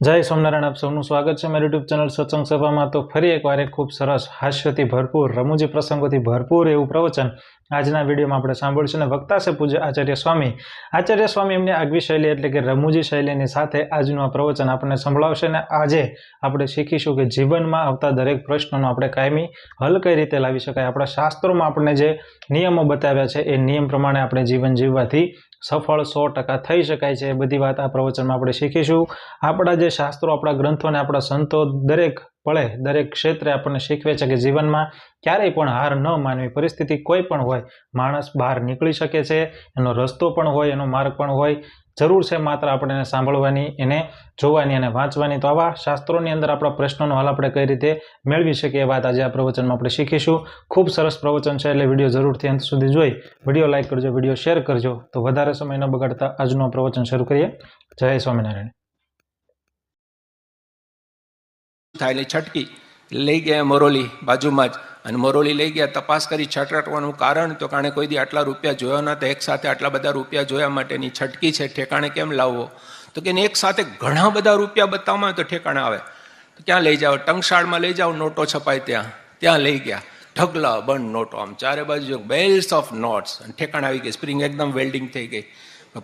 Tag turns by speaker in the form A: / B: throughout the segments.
A: જય સ્વામિનારાયણ, આપ સૌનું સ્વાગત છે મારી યુટ્યુબ ચેનલ સત્સંગ સભામાં। તો ફરી એકવાર એક ખૂબ સરસ હાસ્યથી ભરપૂર રમૂજી પ્રસંગોથી ભરપૂર એવું પ્રવચન આજના વિડીયોમાં આપણે સાંભળશું અને વક્તા છે પૂજ્ય આચાર્ય સ્વામી। આચાર્ય સ્વામી એમની આગવી શૈલી એટલે કે રમૂજી શૈલીની સાથે આજનું આ પ્રવચન આપણને સંભળાવશે અને આજે આપણે શીખીશું કે જીવનમાં આવતા દરેક પ્રશ્નોનો આપણે કાયમી હલ કઈ રીતે લાવી શકાય। આપણા શાસ્ત્રોમાં આપણને જે નિયમો બતાવ્યા છે એ નિયમ પ્રમાણે આપણે જીવન જીવવાથી સફળ 100% થઈ શકાય છે। એ બધી વાત આ પ્રવચનમાં આપણે શીખીશું। આપણા જે શાસ્ત્રો, આપણા ગ્રંથો અને આપણા સંતો દરેક પળે દરેક ક્ષેત્રે આપણને શીખવે છે કે જીવનમાં ક્યારેય પણ હાર ન માનવી। પરિસ્થિતિ કોઈ પણ હોય, માણસ બહાર નીકળી શકે છે, એનો રસ્તો પણ હોય, એનો માર્ગ પણ હોય। જરૂર છે માત્ર આપણે એને સાંભળવાની, એને જોવાની અને વાંચવાની। તો આવા શાસ્ત્રોની અંદર આપણા પ્રશ્નોનો હલ આપણે કઈ રીતે મેળવી શકીએ એ વાત આજે આ પ્રવચનમાં આપણે શીખીશું। ખૂબ સરસ પ્રવચન છે એટલે વિડીયો જરૂરથી અંત સુધી જોઈ વિડીયો લાઈક કરજો, વિડીયો શેર કરજો। તો વધારે સમય ન બગાડતા આજનું પ્રવચન શરૂ કરીએ। જય સ્વામિનારાયણ।
B: થાય છટકી લઈ ગયા મોરોલી બાજુમાં જ, અને મોરોલી લઈ ગયા, તપાસ કરી છટકવાનું કારણ તો કારણે કોઈ દી આટલા રૂપિયા જોયા નહોતા, એક સાથે આટલા બધા રૂપિયા જોયા માટેની છટકી છે, ઠેકાણે કેમ લાવવો? તો કે એક સાથે ઘણા બધા રૂપિયા બતાવવામાં આવે તો ઠેકાણે આવે, તો ક્યાં લઈ જાઓ? ટંકશાળમાં લઈ જાઓ, નોટો છપાય ત્યાં લઈ ગયા, ઢગલા બંધ નોટો, આમ ચારે બાજુ બેલ્સ ઓફ નોટ્સ, અને ઠેકાણે આવી ગઈ, સ્પ્રિંગ એકદમ વેલ્ડિંગ થઈ ગઈ।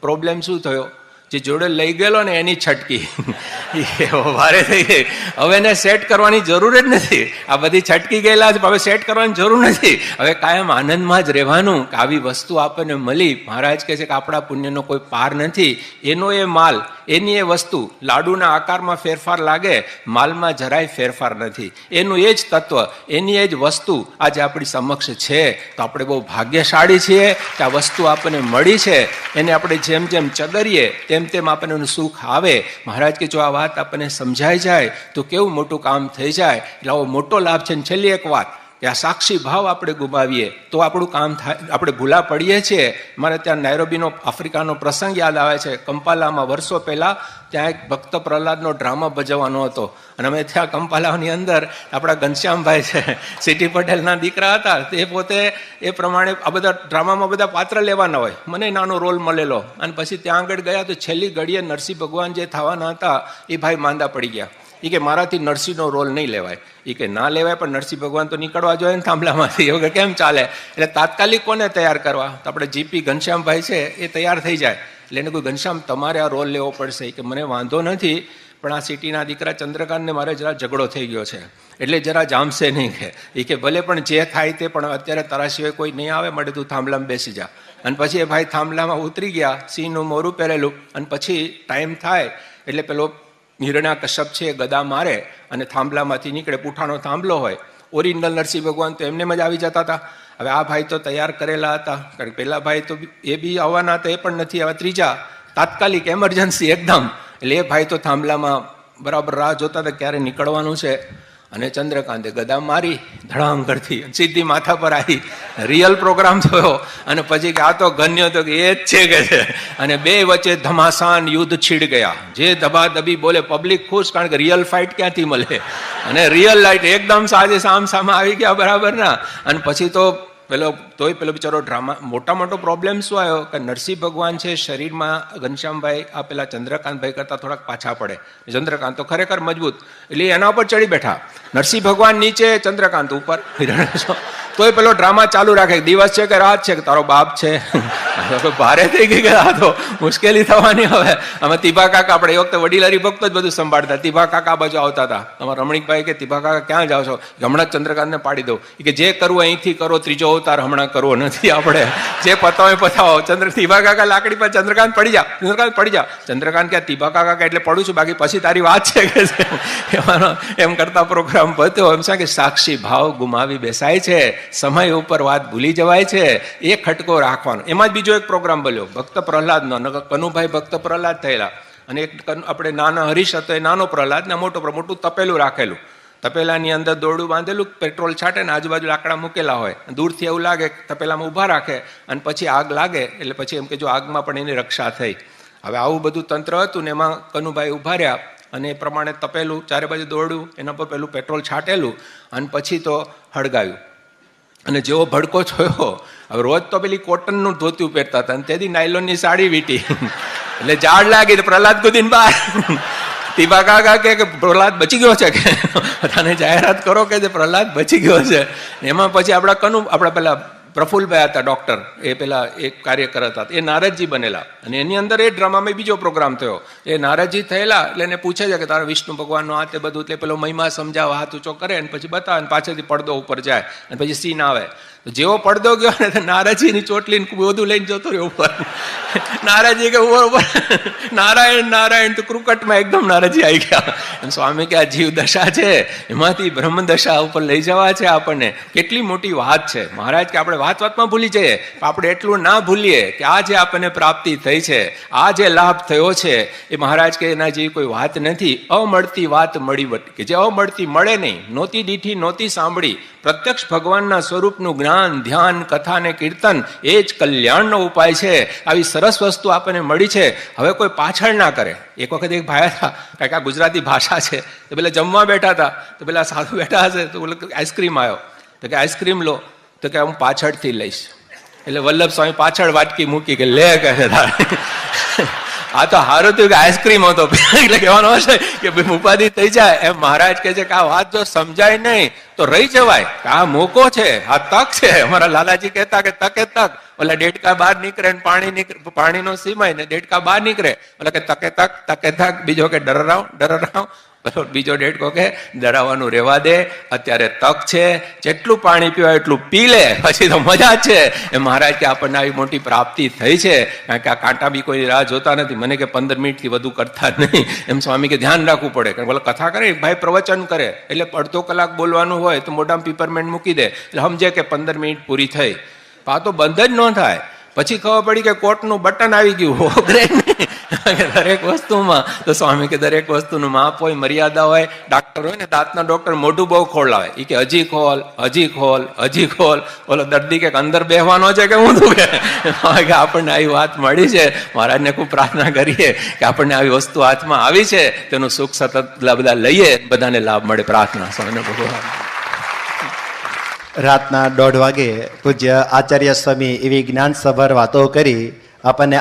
B: પ્રોબ્લેમ શું થયો? જે જોડે લઈ ગયેલો ને એની છટકી ભારે થઈ ગઈ, હવે એને સેટ કરવાની જરૂર જ નથી। આ બધી છટકી ગયેલા છે, હવે સેટ કરવાની જરૂર નથી, હવે કાયમ આનંદમાં જ રહેવાનું કે આવી વસ્તુ આપણને મળી। મહારાજ કહે છે કે આપણા પુણ્યનો કોઈ પાર નથી, એનો એ માલ, એની એ વસ્તુ, લાડુના આકારમાં ફેરફાર લાગે, માલમાં જરાય ફેરફાર નથી, એનું એ જ તત્વ, એની એ જ વસ્તુ આજે આપણી સમક્ષ છે। તો આપણે બહુ ભાગ્યશાળી છીએ કે આ વસ્તુ આપણને મળી છે, એને આપણે જેમ જેમ ચગરીએ તેમ આપણને એનું સુખ આવે। મહારાજ કે જો આ વાત આપણને સમજાઈ જાય તો કેવું મોટું કામ થઈ જાય। એટલે આવો મોટો લાભ છે। છેલ્લી એક વાત કે આ સાક્ષી ભાવ આપણે ગુમાવીએ તો આપણું કામ થાય, આપણે ભૂલા પડીએ છીએ। મારે ત્યાં નાયરોબીનો આફ્રિકાનો પ્રસંગ યાદ આવે છે। કંપાલામાં વર્ષો પહેલાં ત્યાં એક ભક્ત પ્રહલાદનો ડ્રામા ભજવવાનો હતો, અને અમે ત્યાં કંપાલાની અંદર આપણા ઘનશ્યામભાઈ છે, સીટી પટેલના દીકરા હતા, તે પોતે એ પ્રમાણે આ બધા ડ્રામામાં બધા પાત્ર લેવાના હોય, મને નાનો રોલ મળેલો। અને પછી ત્યાં આગળ ગયા તો છેલ્લી ઘડીએ નરસિંહ ભગવાન જે થવાના હતા એ ભાઈ માંદા પડી ગયા। એ કે મારાથી નરસિંહનો રોલ નહીં લેવાય, એ કે ના લેવાય, પણ નરસિંહ ભગવાન તો નીકળવા જોઈએ ને થાંભલામાંથી, એ વગર કેમ ચાલે? એટલે તાત્કાલિક કોને તૈયાર કરવા? તો આપણે જીપી ઘનશ્યામભાઈ છે એ તૈયાર થઈ જાય। એટલે એને કોઈ, ઘનશ્યામ તમારે આ રોલ લેવો પડશે। કે મને વાંધો નથી, પણ આ સિટીના દીકરા ચંદ્રકાંતને મારે જરા ઝઘડો થઈ ગયો છે, એટલે જરા જામશે નહીં। કે એ કે ભલે, પણ જે થાય તે, પણ અત્યારે તારા સિવાય કોઈ નહીં આવે, માટે તું થાંભલામાં બેસી જા। અને પછી એ ભાઈ થાંભલામાં ઉતરી ગયા, સિંહનું મોરું પહેરેલું, અને પછી ટાઈમ થાય એટલે પેલો હિરણ્યા કશ્યપ છે એ ગદા મારે અને થાંભલામાંથી નીકળે, પૂઠાનો થાંભલો હોય, ઓરિજિનલ નરસિંહ ભગવાન તો એમને જ આવી જતા હતા। હવે આ ભાઈ તો તૈયાર કરેલા હતા, કારણ કે પેલા ભાઈ તો એ બી આવવાના હતા, એ પણ નથી, હવે ત્રીજા તાત્કાલિક એમરજન્સી એકદમ। એટલે એ ભાઈ તો થાંભલામાં બરાબર રાહ જોતા હતા ક્યારે નીકળવાનું છે, અને ચંદ્રકાંતે ગદા મારી ધડામ કરતી સીધી માથા પર આવી, રિયલ પ્રોગ્રામ થયો। અને પછી કે આ તો ગણ્યો તો કે એ જ છે કે છે, અને બે વચ્ચે ધમાસાન યુદ્ધ છીડ ગયા, જે ધબાધબી બોલે, પબ્લિક ખુશ, કારણ કે રિયલ ફાઇટ ક્યાંથી મળે, અને રિયલ લાઇટ એકદમ સાજે સામસામા આવી ગયા બરાબર ના। અને પછી તો પેલો બિચારો ડ્રામા, મોટો પ્રોબ્લેમ શું આવ્યો કે નરસિંહ ભગવાન છે શરીરમાં ઘનશ્યામભાઈ આ પેલા ચંદ્રકાંતભાઈ કરતા થોડાક પાછા પડે, ચંદ્રકાંત તો ખરેખર મજબૂત, એટલે એના ઉપર ચડી બેઠા, નરસિંહ ભગવાન નીચે, ચંદ્રકાંત ઉપર, તોય પેલો ડ્રામા ચાલુ રાખે, દિવસ છે કે રાત છે કે તારો બાપ છે। ભારે થઈ ગઈ કે આ તો મુશ્કેલી થવાની। હવે આમાં તિભા કાકા, આપણે એ વખતે વડીલારી ભક્તો જ બધું સંભાળતા, તિભા કાકા બાજુ આવતા હતા, અમારા રમણીકભાઈ કે તિભા કાકા ક્યાં જાઓ છો? હમણાં જ ચંદ્રકાંતને પાડી દઉં, કે જે કરવું અહીંથી કરો, ત્રીજો અવતાર હમણાં કરવો નથી, આપણે જે પતાવો પતાવો। તિભા કાકા લાકડી પર, ચંદ્રકાંત પડી જા, ચંદ્રકાંત પડી જા, ચંદ્રકાંત કે તિભા કાકા કે એટલે પડું છું, બાકી પછી તારી વાત છે કે એમ કરતા પ્રોગ્રામ પત્યો। એમ કે સાક્ષી ભાવ ગુમાવી બેસાય છે, સમય ઉપર વાત ભૂલી જવાય છે, એ ખટકો રાખવાનો। એમાં જ બીજો એક પ્રોગ્રામ બન્યો ભક્ત પ્રહલાદનો, કનુભાઈ ભક્ત પ્રહલાદ થયેલા, અને એક આપણે નાના હરીશ હતો એ નાનો પ્રહલાદ ને મોટું તપેલું રાખેલું, તપેલાની અંદર દોરડું બાંધેલું, પેટ્રોલ છાંટે ને આજુબાજુ લાકડા મૂકેલા હોય, દૂરથી એવું લાગે તપેલામાં ઊભા રાખે, અને પછી આગ લાગે એટલે પછી એમ કે જો આગમાં પણ એની રક્ષા થઈ। હવે આવું બધું તંત્ર હતું ને એમાં કનુભાઈ ઊભા રહ્યા, અને એ પ્રમાણે તપેલું, ચારે બાજુ દોરડું, એના પર પેલું પેટ્રોલ છાંટેલું, અને પછી તો હળગાવ્યું। અને જેવો ભડકો થયો, હવે રોજ તો પેલી કોટનનું ધોતિયું પહેરતા હતા, અને તેથી નાયલોનની સાડી વીટી, એટલે ઝાડ લાગી, પ્રહલાદ કુદીન બહાર તીબા કાકા કે પ્રહલાદ બચી ગયો છે કે બધાને જાહેરાત કરો કે પ્રહલાદ બચી ગયો છે. એમાં પછી આપણા પેલા પ્રફુલ્લભાઈ હતા ડોક્ટર, એ પેલા એક કાર્યકર હતા, એ નારદજી બનેલા અને એની અંદર એ ડ્રામામાં બીજો પ્રોગ્રામ થયો. એ નારદજી થયેલા એટલે એને પૂછે છે કે તારા વિષ્ણુ ભગવાનનો આ તે બધું, એટલે પેલો મહિમા સમજાવવા હાથ ઊંચો કરે અને પછી બતાવે અને પાછળથી પડદો ઉપર જાય અને પછી સીન આવે. જેવો પડદો ગયો ને નારદજીની ચોટલીને બધું લઈને જતો રહ્યો ઉપર. નારદજી કે ઉપર નારાયણ નારાયણ તો ક્રુકટમાં એકદમ નારદજી આવી ગયા. સ્વામી કે આ જીવ દશા છે એમાંથી બ્રહ્મ દશા ઉપર લઈ જવા છે આપણને. કેટલી મોટી વાત છે મહારાજ કે આપણે વાતમાં ભૂલી જઈએ, આપણે એટલું ના ભૂલીએ કે આ જે આપણને પ્રાપ્તિ થઈ છે, આ જે લાભ થયો છે એ મહારાજ કે એના જેવી કોઈ વાત નથી. અમળતી વાત મળી કે જે અમળતી મળે નહીં, નહોતી દીઠી નહોતી સાંભળી. પ્રત્યક્ષ ભગવાનના સ્વરૂપનું જ્ઞાન, ધ્યાન, કથા અને કીર્તન એ જ કલ્યાણનો ઉપાય છે. આવી સરસ વસ્તુ આપણને મળી છે. હવે કોઈ પાછળ ના કરે. એક વખત એક ભાઈ હતા, કારણ કે આ ગુજરાતી ભાષા છે, તો પેલા જમવા બેઠા હતા, તો પેલા સાધુ બેઠા હશે તો બોલે આઈસ્ક્રીમ આવ્યો, તો કે આઈસ્ક્રીમ લો, તો કે હું પાછળથી લઈશ. એટલે વલ્લભ સ્વામી પાછળ વાટકી મૂકી કે લે કહે આ તો સારું થયું કે આઈસ્ક્રીમ હતો. એટલે કહેવાનું હશે કે ભાઈ ઉપાધિ થઈ જાય. એમ મહારાજ કહે છે કે આ વાત જો સમજાય નહીં તો રહી જવાય. આ મોકો છે, આ તક છે. અમારા લાલાજી કહેતા કે તકે તક, ઓલા ડેડકા બહાર નીકળે ને પાણીનો સીમાય ને ડેડકા બહાર નીકળે, એટલે કે તકે તક. બીજો કે ડરરાવ. બીજો ડેડકો કે ડરાવવાનું રહેવા દે, અત્યારે તક છે, જેટલું પાણી પીવાય એટલું પી લે, પછી તો મજા જ છે. એ મહારાજ કે આપણને આવી મોટી પ્રાપ્તિ થઈ છે, કારણ કે આ કાંટા બી કોઈ રાહ જોતા નથી. મને કે 15 મિનિટથી વધુ કરતા જ નહીં. એમ સ્વામી કે ધ્યાન રાખવું પડે. કારણ બોલે કથા કરે, ભાઈ પ્રવચન કરે એટલે અડધો કલાક બોલવાનું હોય તો મોઢામાં પીપરમેન્ટ મૂકી દે એટલે સમજે કે 15 મિનિટ પૂરી થઈ. આ તો બંધ જ ન થાય. પછી ખબર પડી કે કોટનું બટન આવી ગયું, ઓગરે નહીં દરેક વસ્તુમાં. તો સ્વામી કે દરેક વસ્તુનું માપ હોય, મર્યાદા હોય. ડાક્ટર હોય ને, દાંતના ડોક્ટર મોઢું બહુ ખોલાવે, એ કે હજી ખોલ, હજી ખોલ, હજી ખોલ. ઓલો દર્દી કે અંદર બેહવાનો છે કે હું કે આપણને આવી વાત મળી છે. મહારાજને ખૂબ પ્રાર્થના કરીએ કે આપણને આવી વસ્તુ હાથમાં આવી છે, તેનું સુખ સતત બધા લઈએ, બધાને લાભ મળે. પ્રાર્થના સ્વામીને ભગવાન.
C: રાતના 1:30 વાગે પૂજ્ય આચાર્ય સ્વામી એવી જ્ઞાનસભર વાતો કરી આપણને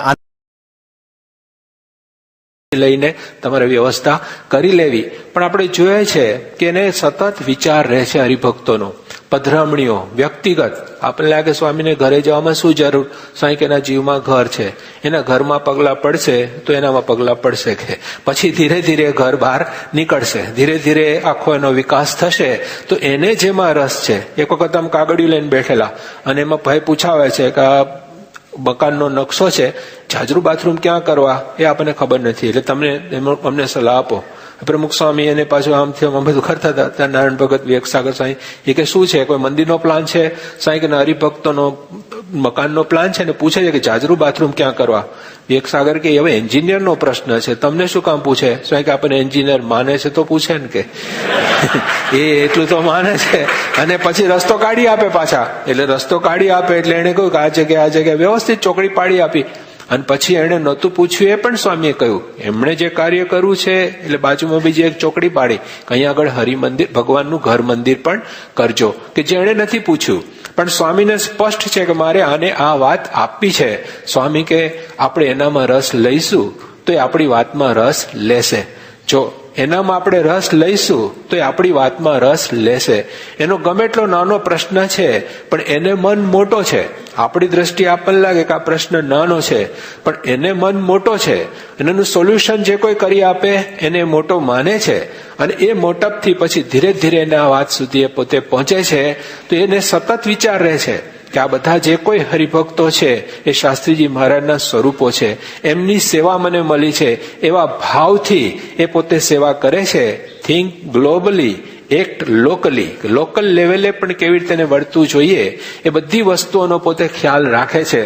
B: લઈને તમારે વ્યવસ્થા કરી લેવી. પણ આપણે જોઈએ છે કે એને સતત વિચાર રહે છે હરિભક્તોનો, પધરામણીઓ, વ્યક્તિગત. આપણને લાગે સ્વામીને ઘરે જવામાં શું જરૂર, સ્વામી કે એના જીવમાં ઘર છે, એના ઘરમાં પગલા પડશે તો એનામાં પગલા પડશે કે પછી ધીરે ધીરે ઘર બહાર નીકળશે, ધીરે ધીરે આખો એનો વિકાસ થશે. તો એને જેમાં રસ છે. એક વખત આમ કાગળિયું લઈને બેઠેલા અને એમાં ભાઈ પૂછાવે છે કે મકાનનો નકશો છે, જાજરૂ બાથરૂમ ક્યાં કરવા એ આપણને ખબર નથી, એટલે તમને અમને સલાહ આપો. પ્રમુખ સ્વામી એને પાછું આમથી આમ બધું કરતા હતા. ત્યાં નારાયણ ભગત, વિવેકસાગર સ્વામી એ કે શું છે, કોઈ મંદિરનો પ્લાન છે સ્વામી કે હરિભક્તોનો મકાનનો પ્લાન છે ને પૂછે છે કે જાજરૂ બાથરૂમ ક્યાં કરવા. વિવેકસાગર કે હવે એન્જિનિયરનો પ્રશ્ન છે, તમને શું કામ પૂછે? સ્વામી કે આપણને એન્જિનિયર માને છે તો પૂછે ને કે એ એટલું તો માને છે. અને પછી રસ્તો કાઢી આપે પાછા. એટલે રસ્તો કાઢી આપે એટલે એને કહ્યું કે આ જગ્યાએ વ્યવસ્થિત ચોકડી પાડી આપી. અને પછી એને નહોતું પૂછ્યું એ પણ સ્વામીએ કહ્યું, એમણે જે કાર્ય કરવું છે એટલે બાજુમાં બીજી એક ચોકડી પાડી કે અહીંયા આગળ હરિમંદિર, ભગવાનનું ઘર મંદિર પણ કરજો, કે જેણે નથી પૂછ્યું. પણ સ્વામીને સ્પષ્ટ છે કે મારે આને આ વાત આપવી છે. સ્વામી કે આપણે એનામાં રસ લઈશું તો એ આપણી વાતમાં રસ લેશે. જો એનામાં આપણે રસ લઈશું તો એ આપણી વાતમાં રસ લેશે. એનો ગમે એટલો નાનો પ્રશ્ન છે પણ એને મન મોટો છે. આપણી દ્રષ્ટિએ આપણને લાગે કે આ પ્રશ્ન નાનો છે, પણ એને મન મોટો છે. એનું સોલ્યુશન જે કોઈ કરી આપે એને મોટો માને છે. અને એ મોટપથી પછી ધીરે ધીરે એને આ વાત સુધી એ પોતે પહોંચે છે. તો એને સતત વિચાર રહે છે કે આ બધા જે કોઈ હરિભક્તો છે એ શાસ્ત્રીજી મહારાજના સ્વરૂપો છે, એમની સેવા મને મળી છે, એવા ભાવથી એ પોતે સેવા કરે છે. Think globally, act locally, local લેવલે પણ કેવી રીતે એને વર્તવું જોઈએ એ બધી વસ્તુઓનો પોતે ખ્યાલ રાખે છે.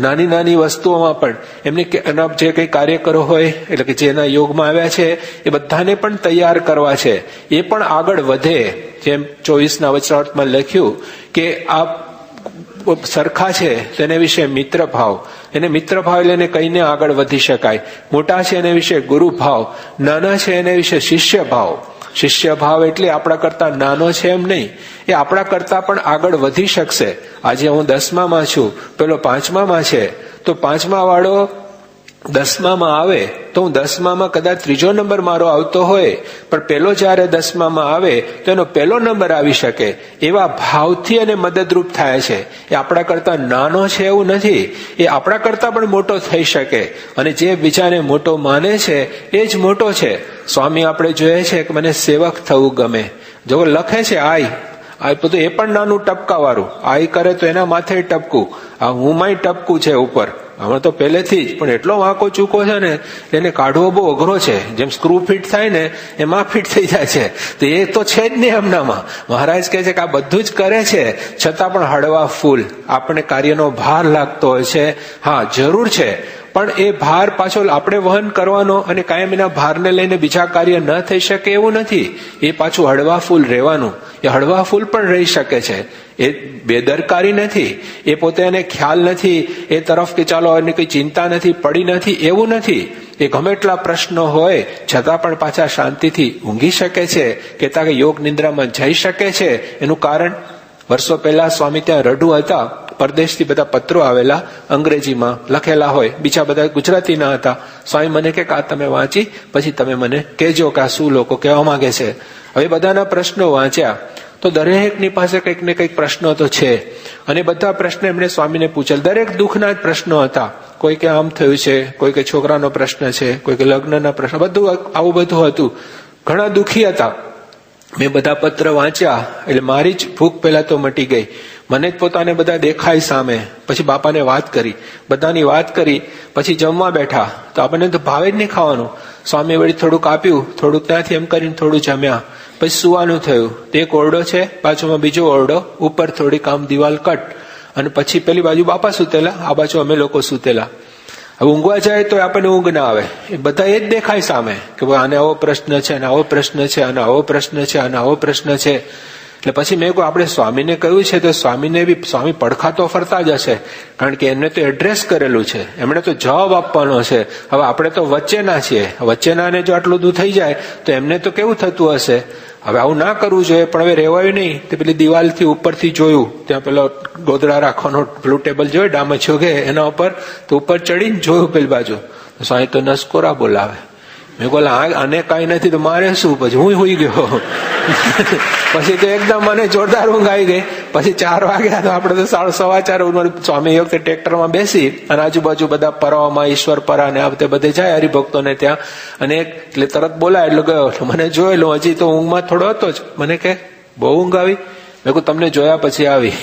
B: નાની નાની વસ્તુઓમાં પણ એમને એના જે કંઈ કાર્યકરો હોય એટલે કે જેના યોગમાં આવ્યા છે એ બધાને પણ તૈયાર કરવા છે, એ પણ આગળ વધે. જેમ 24ના વચનામૃતમાં લખ્યું કે આ સરખા છે તેને વિશે મિત્ર ભાવ, એને મિત્ર ભાવ એટલે એને કહીને આગળ વધી શકાય. મોટા છે એને વિશે ગુરુ ભાવ, નાના છે એને વિશે શિષ્ય ભાવ. શિષ્ય ભાવ એટલે આપણા કરતા નાનો છે એમ નહીં, એ આપણા કરતા પણ આગળ વધી શકશે. આજે હું 10મામાં છું, પેલો 5મામાં છે, તો 5મા વાળો 10મામાં આવે તો હું 10મામાં કદાચ 3જો નંબર મારો આવતો હોય, પણ પેલો જયારે 10મામાં આવે તો એનો પહેલો નંબર આવી શકે એવા ભાવથી અને મદદરૂપ થાય છે. એ આપણા કરતા નાનો છે એવું નથી, એ આપણા કરતા પણ મોટો થઈ શકે, અને જે બીજાને મોટો માને છે એ જ મોટો છે. સ્વામી આપણે જોઈએ છે કે મને સેવક થવું ગમે. જો લખે છે આ બધું એ પણ નાનું ટપકાવાળું, આઈ કરે તો એના માથે ટપકું, આ હું માય ટપકું છે ઉપર. હમણાં તો પહેલેથી જ, પણ એટલો વાંકો ચૂકો છે ને એને કાઢવો બહુ અઘરો છે. જેમ સ્ક્રૂ ફિટ થાય ને એમાં ફિટ થઈ જાય છે, તો એ તો છે જ નહીં એમનામાં. મહારાજ કહે છે કે આ બધું જ કરે છે છતાં પણ હળવા ફૂલ. આપણે કાર્યનો ભાર લાગતો હોય છે, હા જરૂર છે, પણ એ ભાર પાછો આપણે વહન કરવાનો, અને કાયમ એના ભારને લઈને બીજા કાર્ય ન થઈ શકે એવું નથી. એ પાછું હળવા ફૂલ રહેવાનું. એ હળવા ફૂલ પણ રહી શકે છે. એ બેદરકારી નથી, એ પોતે એને ખ્યાલ નથી એ તરફ કે ચાલો એને કઈ ચિંતા નથી, પડી નથી, એવું નથી. એ ગમે એટલા પ્રશ્નો હોય છતાં પણ પાછા શાંતિથી ઊંઘી શકે છે, કહેતા કે યોગ નિંદ્રામાં જઈ શકે છે. એનું કારણ વર્ષો પહેલા સ્વામી ત્યાં રઢુ હતા, પરદેશથી બધા પત્રો આવેલા, અંગ્રેજીમાં લખેલા હોય, બીજા બધા ગુજરાતીના હતા. સ્વામી મને કે આ તમે વાંચી પછી તમે મને કહેજો કે આ શું લોકો કહેવા માંગે છે. હવે બધાના પ્રશ્નો વાંચ્યા તો દરેકની પાસે કંઈક ને કંઈક પ્રશ્નો તો છે, અને બધા પ્રશ્ન એમણે સ્વામીને પૂછેલ. દરેક દુઃખના જ પ્રશ્નો હતા. કોઈ કે આમ થયું છે, કોઈ કે છોકરાનો પ્રશ્ન છે, કોઈ કે લગ્નના પ્રશ્ન, બધું આવું બધું હતું. ઘણા દુઃખી હતા. મેં બધા પત્ર વાંચ્યા એટલે મારી જ ભૂખ પહેલા તો મટી ગઈ. મને જ પોતાને બધા દેખાય સામે. પછી બાપાને વાત કરી, બધાની વાત કરી, પછી જમવા બેઠા તો આપણને તો ભાવે જ નહીં ખાવાનું. સ્વામી વળી થોડુંક આપ્યું, થોડુંક ત્યાંથી એમ કરીને થોડું જમ્યા. પછી સુવાનું થયું. તે એક ઓરડો છે, બાજુમાં બીજો ઓરડો, ઉપર થોડીક આમ દિવાલ કટ, અને પછી પેલી બાજુ બાપા સૂતેલા, આ બાજુ અમે લોકો સૂતેલા. હવે ઊંઘવા જાય તો આપણને ઊંઘ ના આવે. એ બધા એ જ દેખાય સામે કે ભાઈ આને આવો પ્રશ્ન છે, આને આવો પ્રશ્ન છે, આને આવો પ્રશ્ન છે, આને આવો પ્રશ્ન છે. એટલે પછી મેં કહ્યું આપણે સ્વામીને કહ્યું છે તો સ્વામીને બી સ્વામી પડખા તો ફરતા જ હશે, કારણ કે એમને તો એડ્રેસ કરેલું છે, એમણે તો જવાબ આપવાનો છે. હવે આપણે તો વચ્ચેના છીએ, વચ્ચેનાને જો આટલું દૂર થઈ જાય તો એમને તો કેવું થતું હશે. હવે આવું ના કરવું જોઈએ, પણ હવે રહેવાયું નહીં. તે પેલી દિવાલથી ઉપરથી જોયું, ત્યાં પેલો ગોદડા રાખવાનો પેલું ટેબલ જોયું ડામચ્યો કે એના ઉપર, તો ઉપર ચડીને જોયું પેલી બાજુ, સ્વામી તો નસકોરા બોલાવે. મેં કહ્યું આને કાંઈ નથી તો મારે શું, પછી હું હુઈ ગયો. પછી તો એકદમ મને જોરદાર ઊંઘ આવી ગઈ. પછી 4 વાગ્યા તો આપણે તો 4:15 સ્વામી વખતે ટ્રેક્ટરમાં બેસી અને આજુબાજુ બધા પરાવામાં ઈશ્વર પરા ને આ બધે જાય હરિભક્તોને ત્યાં, અને એટલે તરત બોલાય એટલે ગયો. મને જોયેલો હજી તો ઊંઘમાં થોડો હતો જ. મને કે બહુ ઊંઘ આવી. મેં કહું તમને જોયા પછી આવી.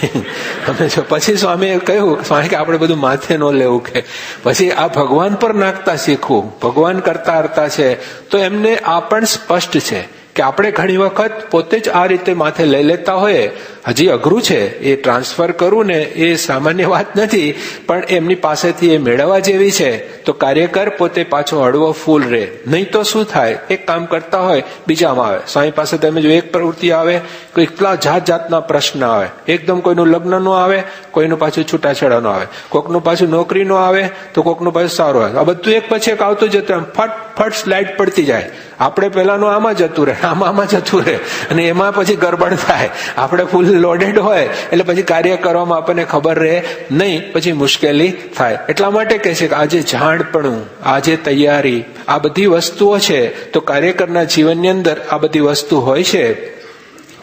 B: તમને જો પછી સ્વામીએ કહ્યું, સ્વામી કે આપણે બધું માથે ન લેવું, કે પછી આ ભગવાન પર નાખતા શીખવું. ભગવાન કરતા હરતા છે તો એમને આ પણ સ્પષ્ટ છે કે આપણે ઘણી વખત પોતે જ આ રીતે માથે લઈ લેતા હોઈએ. હજી અઘરું છે એ ટ્રાન્સફર કરવું ને, એ સામાન્ય વાત નથી, પણ એમની પાસેથી એ મેળવવા જેવી છે. તો કાર્યકર પોતે પાછો હળવો ફૂલ રહે. નહીં તો શું થાય, એક કામ કરતા હોય બીજામાં આવે. સ્વામી પાસે તમે જો એક પ્રવૃત્તિ આવે, કેટલા જાત જાતના પ્રશ્ન આવે. એકદમ કોઈનું લગ્ન નો આવે, કોઈનું પાછું છૂટાછેડાનો આવે, કોકનું પાછું નોકરી નો આવે, તો કોકનું પાછું સારું આવે. આ બધું એક પછી એક આવતું જતું, એમ ફટ ફટ સ્લાઇડ પડતી જાય. આપણે પેલાનું આમાં જતું રહે, આમાં જતું રહે, અને એમાં પછી ગરબડ થાય. આપણે ફૂલ લોડેડ હોય એટલે પછી કાર્ય કરવામાં આપણને ખબર રહે નહીં, પછી મુશ્કેલી થાય. એટલા માટે કહે છે કે આજે જાણપણું, આજે તૈયારી, આ બધી વસ્તુઓ છે. તો કાર્યકરના જીવનની અંદર આ બધી વસ્તુ હોય છે.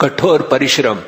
B: કઠોર પરિશ્રમ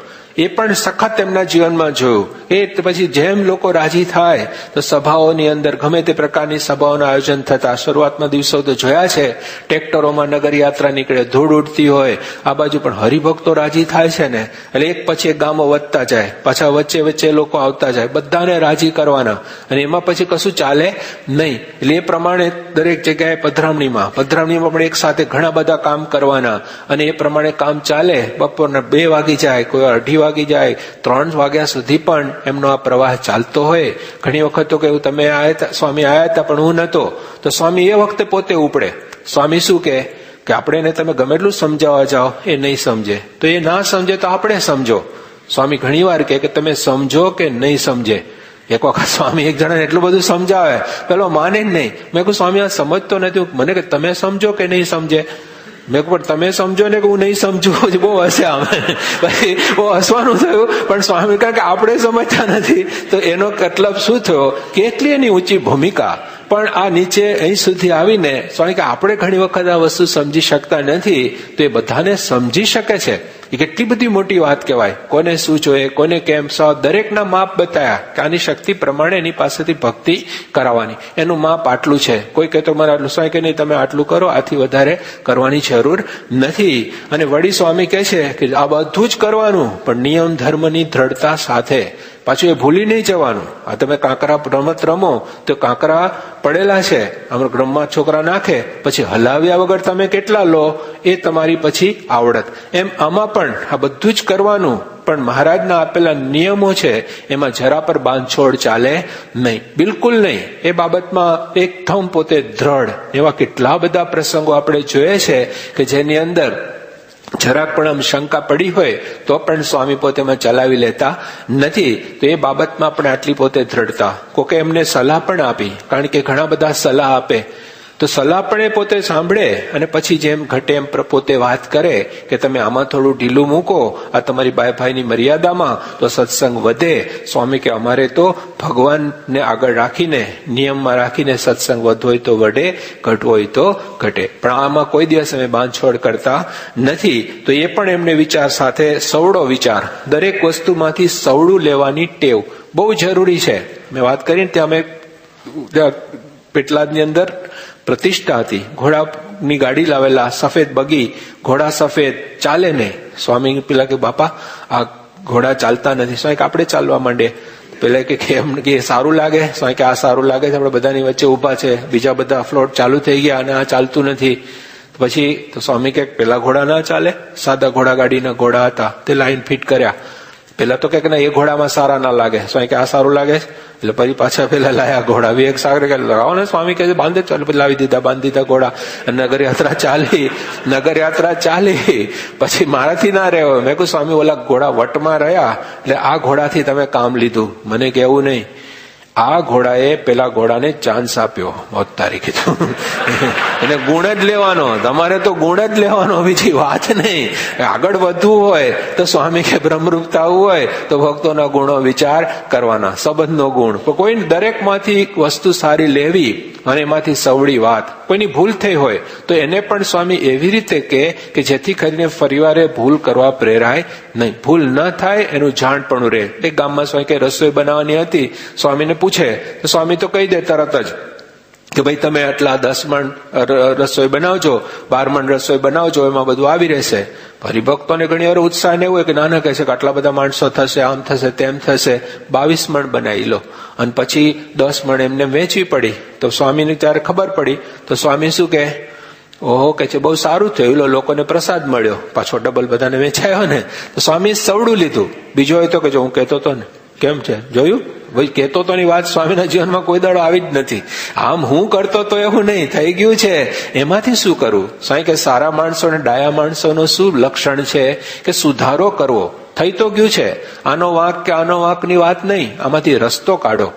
B: એ પણ સખત એમના જીવનમાં જોયું. એ પછી જેમ લોકો રાજી થાય તો સભાઓની અંદર ગમે તે પ્રકારની સભાઓના આયોજન થતા. શરૂઆતના દિવસો તો જોયા છે, ટ્રેક્ટરોમાં નગર યાત્રા નીકળે, ધૂળ ઉડતી હોય. આ બાજુ પણ હરિભક્તો રાજી થાય છે ને, એટલે એક પછી એક ગામો વધતા જાય, પાછા વચ્ચે વચ્ચે લોકો આવતા જાય, બધાને રાજી કરવાના, અને એમાં પછી કશું ચાલે નહીં. એટલે એ પ્રમાણે દરેક જગ્યાએ પધરામણીમાં પણ એક સાથે ઘણા બધા કામ કરવાના, અને એ પ્રમાણે કામ ચાલે. બપોરના 2 વાગી જાય, કોઈ 2:30 વાગી જાય, 3 વાગ્યા સુધી પણ એમનો આ પ્રવાહ ચાલતો હોય. ઘણી વખત તો કેવું, તમે સ્વામી આયા હતા પણ હું નતો, તો સ્વામી એ વખતે પોતે ઉપડે. સ્વામી શું કે આપણે એને તમે ગમે એટલું સમજાવવા જાઓ એ નહીં સમજે, તો એ ના સમજે તો આપણે સમજો. સ્વામી ઘણી વાર કે તમે સમજો કે નહીં સમજે. એક વખત સ્વામી એક જણાને એટલું બધું સમજાવે, પેલો માને જ નહીં. મેં કહ્યું સ્વામી આ સમજતો નથી. મને કે તમે સમજો કે નહીં સમજે. મેં પણ તમે સમજો ને કે હું નહીં સમજુ, બહુ હસ્યા અમે. પછી બહુ હસવાનું થયું. પણ સ્વામી કહે કે આપણે સમજતા નથી. તો એનો મતલબ શું થયો, કેટલી એની ઊંચી ભૂમિકા.
D: પણ આ નીચે અહીં સુધી આવીને સ્વામી કે આપણે ઘણી વખત આ વસ્તુ સમજી શકતા નથી, તો એ બધાને સમજી શકે છે. એ કેટલી બધી મોટી વાત કહેવાય. કોને શું જોઈએ, કોને કેમ, દરેકના માપ બતાવ્યા કે આની શક્તિ પ્રમાણે એની પાસેથી ભક્તિ કરાવવાની. એનું માપ આટલું છે. કોઈ કહેતો મારે આટલું, સ્વામી કે નહીં તમે આટલું કરો, આથી વધારે કરવાની જરૂર નથી. અને વળી સ્વામી કહે છે કે આ બધું જ કરવાનું, પણ નિયમ ધર્મની દ્રઢતા સાથે. પાછું એ ભૂલી નહીં જવાનું. આ તમે કાંકરા રમત રમો તો કાંકરા પડેલા છે, આમ રમવા છોકરા નાખે, પછી હલાવ્યા વગર તમે કેટલા લો એ તમારી પછી આવડત. એમ આમાં પણ આ બધું જ કરવાનું, પણ મહારાજના આપેલા નિયમો છે એમાં જરા પર બાંધછોડ ચાલે નહીં, બિલકુલ નહીં. એ બાબતમાં એકદમ પોતે દ્રઢ. એવા કેટલા બધા પ્રસંગો આપણે જોઈએ છે કે જેની અંદર જરાક પણ આમ શંકા પડી હોય તો પણ સ્વામી પોતે ચલાવી લેતા નથી. તો એ બાબતમાં પણ આટલી પોતે દ્રઢતા. કોકે એમને સલાહ પણ આપી, કારણ કે ઘણા બધા સલાહ આપે, તો સલાહ પણ એ પોતે સાંભળે અને પછી જેમ ઘટે એમ પોતે વાત કરે કે તમે આમાં થોડું ઢીલું મૂકો, આ તમારી ભાઈની મર્યાદામાં, તો સત્સંગ વધે. સ્વામી કે અમારે તો ભગવાનને આગળ રાખીને, નિયમમાં રાખીને સત્સંગ વધવો હોય તો વધે, ઘટવો હોય તો ઘટે, પણ આમાં કોઈ દિવસ અમે બાંધછોડ કરતા નથી. તો એ પણ એમને વિચાર સાથે સવડો વિચાર, દરેક વસ્તુમાંથી સવડું લેવાની ટેવ બહુ જરૂરી છે. મેં વાત કરીને ત્યાં અમે પેટલાદની અંદર પ્રતિષ્ઠા હતી, ઘોડાની ગાડી લાવેલા, સફેદ બગી, ઘોડા સફેદ, ચાલે નહીં. સ્વામી પેલા કે બાપા આ ઘોડા ચાલતા નથી. સ્વામી કે આપણે ચાલવા માંડે. પેલા કે એમ કે સારું લાગે? સ્વામી કે આ સારું લાગે છે, આપણે બધાની વચ્ચે ઉભા છે, બીજા બધા ફ્લોટ ચાલુ થઈ ગયા અને આ ચાલતું નથી. પછી તો સ્વામી કે પેલા ઘોડા ના ચાલે, સાદા ઘોડા ગાડીના ઘોડા હતા, તે લાઈન ફિટ કર્યા. પેલા તો કે એ ઘોડામાં સારા ના લાગે. સ્વામી કે આ સારું લાગે, એટલે પછી પાછા પેલા લાયા ઘોડા. એક સાગર કે લગાવો ને, સ્વામી કે બાંધે, ચાલો લાવી દીધા, બાંધી દીધા ઘોડા. નગરયાત્રા ચાલી. પછી મારાથી ના રહ્યો. મેં કહ્યું સ્વામી ઓલા ઘોડા વટમાં રહ્યા, એટલે આ ઘોડાથી તમે કામ લીધું. મને કેવું નહીં, આ ઘોડાએ પેલા ઘોડાને ચાન્સ આપ્યો. મોત તારી કીધું એને ગુણ જ લેવાનો, તમારે તો ગુણ જ લેવાનો, બીજી વાત નહીં. આગળ વધવું હોય તો સ્વામી કે બ્રહ્મરૂપતા હોય તો ભક્તોના ગુણો વિચાર કરવાના, સંબંધનો ગુણ. કોઈ દરેકમાંથી વસ્તુ સારી લેવી અને એમાંથી સવડી વાત. કોઈની ભૂલ થઈ હોય તો એને પણ સ્વામી એવી રીતે કે જેથી કરીને ફરીવારે ભૂલ કરવા પ્રેરાય નહીં, ભૂલ ન થાય એનું જાણપણું રહે. એક ગામમાં સ્વામી કે રસોઈ બનાવવાની હતી, સ્વામીને પૂછે તો સ્વામી તો કહી દે તરત જ કે ભાઈ તમે આટલા 10 મણ રસોઈ બનાવજો, 12 મણ રસોઈ બનાવજો, એમાં બધું આવી રહેશે. હરિભક્તોને ઘણી વાર ઉત્સાહ ને હોય કે નાના કહે છે કે આટલા બધા માણસો થશે, આમ થશે તેમ થશે, 22 મણ બનાવી લો. અને પછી 10 મણ એમને વેચવી પડી. તો સ્વામીને ત્યારે ખબર પડી તો સ્વામી શું કે, ઓહો કે છે બહુ સારું થયું, લોકોને પ્રસાદ મળ્યો, પાછો ડબલ બધાને વેચાયો ને. તો સ્વામી સવડું લીધું. બીજો હોય તો કે હું કહેતો હતો ને, કેમ છે જોયું, ભાઈ કહેતો તો ની વાત સ્વામીના જીવનમાં કોઈ દાડો આવી જ નથી. આમ હું કરતો તો એવું નહીં, થઈ ગયું છે, એમાંથી શું કરવું? સ્વામી કે સારા માણસો અને ડાયા માણસોનું શું લક્ષણ છે કે સુધારો કરવો. થઈ તો ગયું છે, આનો વાંક કે આનો વાંકની વાત નહીં, આમાંથી રસ્તો કાઢો.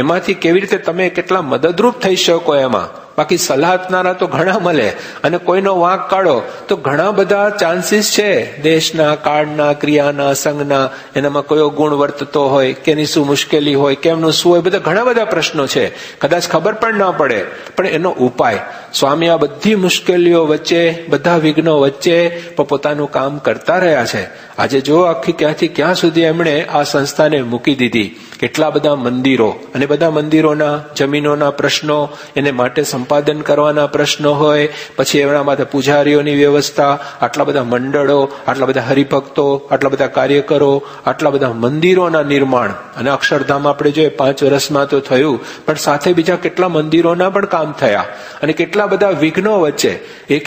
D: એમાંથી કેવી રીતે તમે કેટલા મદદરૂપ થઈ શકો એમાં. બાકી સલાહ આપનારા તો ઘણા મળે, અને કોઈનો વાંક કાઢો તો ઘણા બધા ચાન્સીસ છે, દેશના, કાળના, ક્રિયાના, સંઘના, એનામાં કયો ગુણ વર્તતો હોય, કેની શું મુશ્કેલી હોય, કેમનું શું હોય, બધા ઘણા બધા પ્રશ્નો છે. કદાચ ખબર પણ ના પડે, પણ એનો ઉપાય સ્વામી આ બધી મુશ્કેલીઓ વચ્ચે, બધા વિઘ્નો વચ્ચે પોતાનું કામ કરતા રહ્યા છે. આજે જો આખી ક્યાંથી ક્યાં સુધી એમણે આ સંસ્થાને મૂકી દીધી. કેટલા બધા મંદિરો, અને બધા મંદિરોના જમીનોના પ્રશ્નો, એને માટે સંપાદન કરવાના પ્રશ્નો હોય, પછી એમના માટે પૂજારીઓની વ્યવસ્થા, આટલા બધા મંડળો, આટલા બધા હરિભક્તો, આટલા બધા કાર્યકરો, આટલા બધા મંદિરોના નિર્માણ. અને અક્ષરધામ આપણે જોઈએ 5 વર્ષમાં તો થયું, પણ સાથે બીજા કેટલા મંદિરોના પણ કામ થયા. અને કેટલા બધા વિઘ્નો વચ્ચે,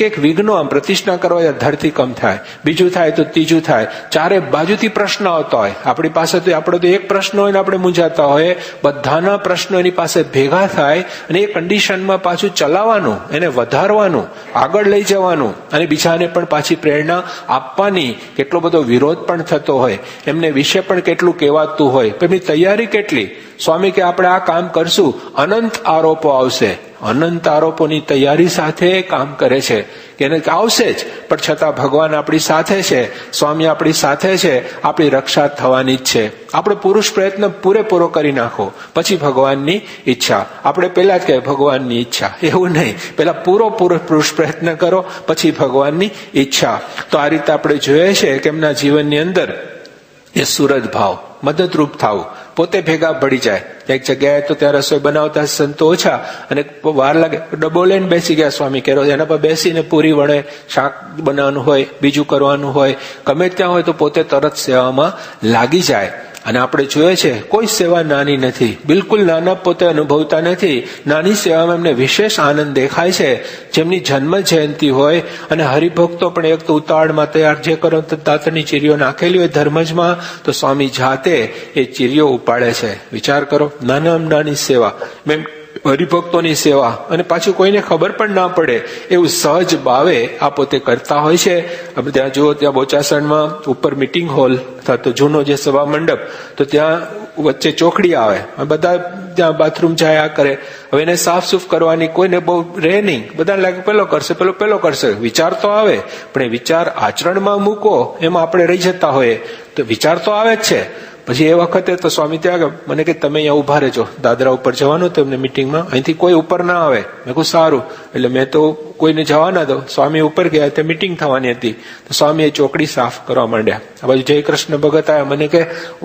D: એક વિઘ્નો આમ પ્રતિષ્ઠા કરવા ધરતીકંપ થાય, બીજું થાય તો ત્રીજું થાય, ચારે બાજુથી પ્રશ્ન આવતા હોય. આપણી પાસે તો આપણો તો એક પ્રશ્ન હોય ને આપણે મૂંઝાતા હોય, બધાના પ્રશ્નો એની પાસે ભેગા થાય, અને એ કન્ડિશનમાં પાછું ચલાવવાનું, એને વધારવાનું, આગળ લઈ જવાનું, અને બીજાને પણ પાછી પ્રેરણા આપવાની. કેટલો બધો વિરોધ પણ થતો હોય, એમને વિશે પણ કેટલું કહેવાતું હોય, એમની તૈયારી કેટલી. સ્વામી કે આપણે આ કામ કરશું, અનંત આરોપો આવશે, અનંત આરોપોની તૈયારી સાથે કામ કરે છે કે એને આવશે જ, પણ છતાં ભગવાન આપણી સાથે છે, સ્વામી આપણી સાથે છે, આપણી રક્ષા થવાની જ છે. આપણે પુરુષ પ્રયત્ન પૂરેપૂરો કરી નાખો, પછી ભગવાનની ઈચ્છા. આપણે પહેલા જ કહે ભગવાનની ઈચ્છા, એવું નહીં. પહેલા પૂરો પુરુષ પ્રયત્ન કરો, પછી ભગવાનની ઈચ્છા. તો આ રીતે આપણે જોઈએ છે કે એમના જીવનની અંદર એ સુરત ભાવ, મદદરૂપ થવું, પોતે ભેગા પડી જાય. એક જગ્યાએ તો ત્યાં રસોઈ બનાવતા સંતો ઓછા અને વાર લાગે, ડબ્બો લઈને બેસી ગયા સ્વામી કેરો, એના પર બેસીને પૂરી વડે શાક બનાવવાનું હોય, બીજું કરવાનું હોય, ગમે ત્યાં હોય તો પોતે તરત સેવામાં લાગી જાય. અને આપણે જોઈએ છે કોઈ સેવા નાની નથી, બિલકુલ નાના પોતે અનુભવતા નથી. નાની સેવામાં એમને વિશેષ આનંદ દેખાય છે. જેમની જન્મ જયંતિ હોય અને હરિભક્તો પણ એક તો ઉતાવળમાં તૈયાર જે કરો દાંતની ચીરીઓ નાખેલી હોય ધર્મજમાં, તો સ્વામી જાતે એ ચીરીઓ ઉપાડે છે. વિચાર કરો, નાનામાં નાની સેવા, હરિભક્તોની સેવા, અને પાછું કોઈને ખબર પણ ના પડે એવું સહજ ભાવે આ પોતે કરતા હોય છે. આપણે ત્યાં જુઓ, ત્યાં બોચાસણમાં ઉપર મીટિંગ હોલ થતો જૂનો જે સભા મંડપ, તો ત્યાં વચ્ચે ચોકડી આવે, બધા ત્યાં બાથરૂમ જાય આ કરે. હવે એને સાફ સૂફ કરવાની કોઈને બહુ રહે નહીં, બધા લાગે પેલો કરશે, પેલો કરશે. વિચાર તો આવે, પણ એ વિચાર આચરણમાં મૂકો એમાં આપણે રહી જતા હોઈએ. તો વિચાર તો આવે જ છે. પછી એ વખતે તો સ્વામી ત્યાં મને કે તમે અહીંયા ઉભા રહેજો, દાદરા ઉપર જવાનું તો એમને મિટિંગમાં, અહીંથી કોઈ ઉપર ના આવે. મેં કહું સારું. એટલે મેં તો કોઈને જવા ના દો. સ્વામી ઉપર ગયા, તે મિટિંગ થવાની હતી, તો સ્વામી એ ચોકડી સાફ કરવા માંડ્યા. આ બાજુ જય કૃષ્ણ ભગત આવ્યા. મને કે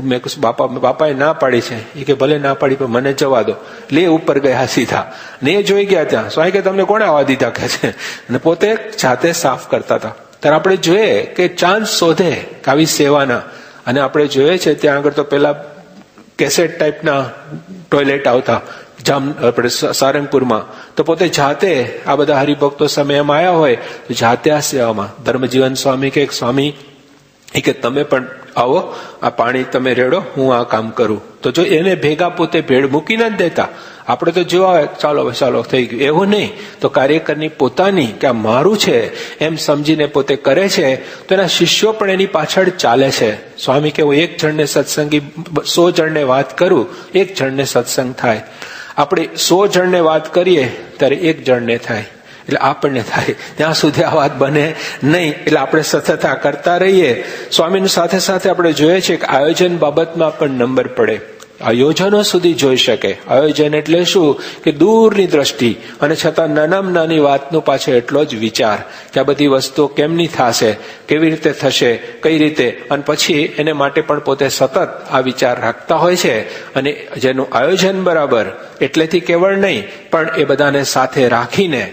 D: મેં કહું બાપાએ ના પાડી છે. એ કે ભલે ના પાડી, પણ મને જવા દો. લે ઉપર ગયા સીધા, ને એ જોઈ ગયા ત્યાં. સ્વામી કે તમને કોણે આવવા દીધા કે છે, અને પોતે જાતે સાફ કરતા હતા. ત્યારે આપણે જોઈએ કે ચાન્સ શોધે આવી સેવાના. અને આપણે જોઈએ છે ત્યાં આગળ તો પેલા કેસેટ ટાઈપના ટોયલેટ આવતા આપણે સારંગપુરમાં, તો પોતે જાતે આ બધા હરિભક્તો સમયમાં આવ્યા હોય તો જાતે આ સેવામાં. ધર્મજીવન સ્વામી કે સ્વામી એ કે તમે પણ આવો, આ પાણી તમે રેડો, હું આ કામ કરું. તો જો એને ભેગા પોતે ભેળ મૂકી ન દેતા, આપણે તો જોવા ચાલો થઈ ગયું, એવું નહીં. તો કાર્યકરની પોતાની કે આ મારું છે એમ સમજીને પોતે કરે છે, તો એના શિષ્યો પણ એની પાછળ ચાલે છે. સ્વામી કે હું એક જણને સત્સંગી 100 જણને વાત કરું, એક જણને સત્સંગ થાય. આપણે 100 જણને વાત કરીએ ત્યારે 1 જણને થાય, એટલે આપણને થાય. ત્યાં સુધી આ વાત બને નહીં. એટલે આપણે સતત આ કરતા રહીએ. સ્વામીની સાથે સાથે આપણે જોઈએ છે કે આયોજન બાબતમાં પણ નંબર પડે, આયોજનો સુધી જોઈ શકે. આયોજન એટલે શું કે દૂરની દ્રષ્ટિ, અને છતાં નાનામાં નાની વાતનું પાછળ એટલો જ વિચાર કે આ બધી વસ્તુઓ કેમની થશે, કેવી રીતે થશે, કઈ રીતે, અને પછી એને માટે પણ પોતે સતત આ વિચાર રાખતા હોય છે. અને જેનું આયોજન બરાબર એટલેથી કેવળ નહીં, પણ એ બધાને સાથે રાખીને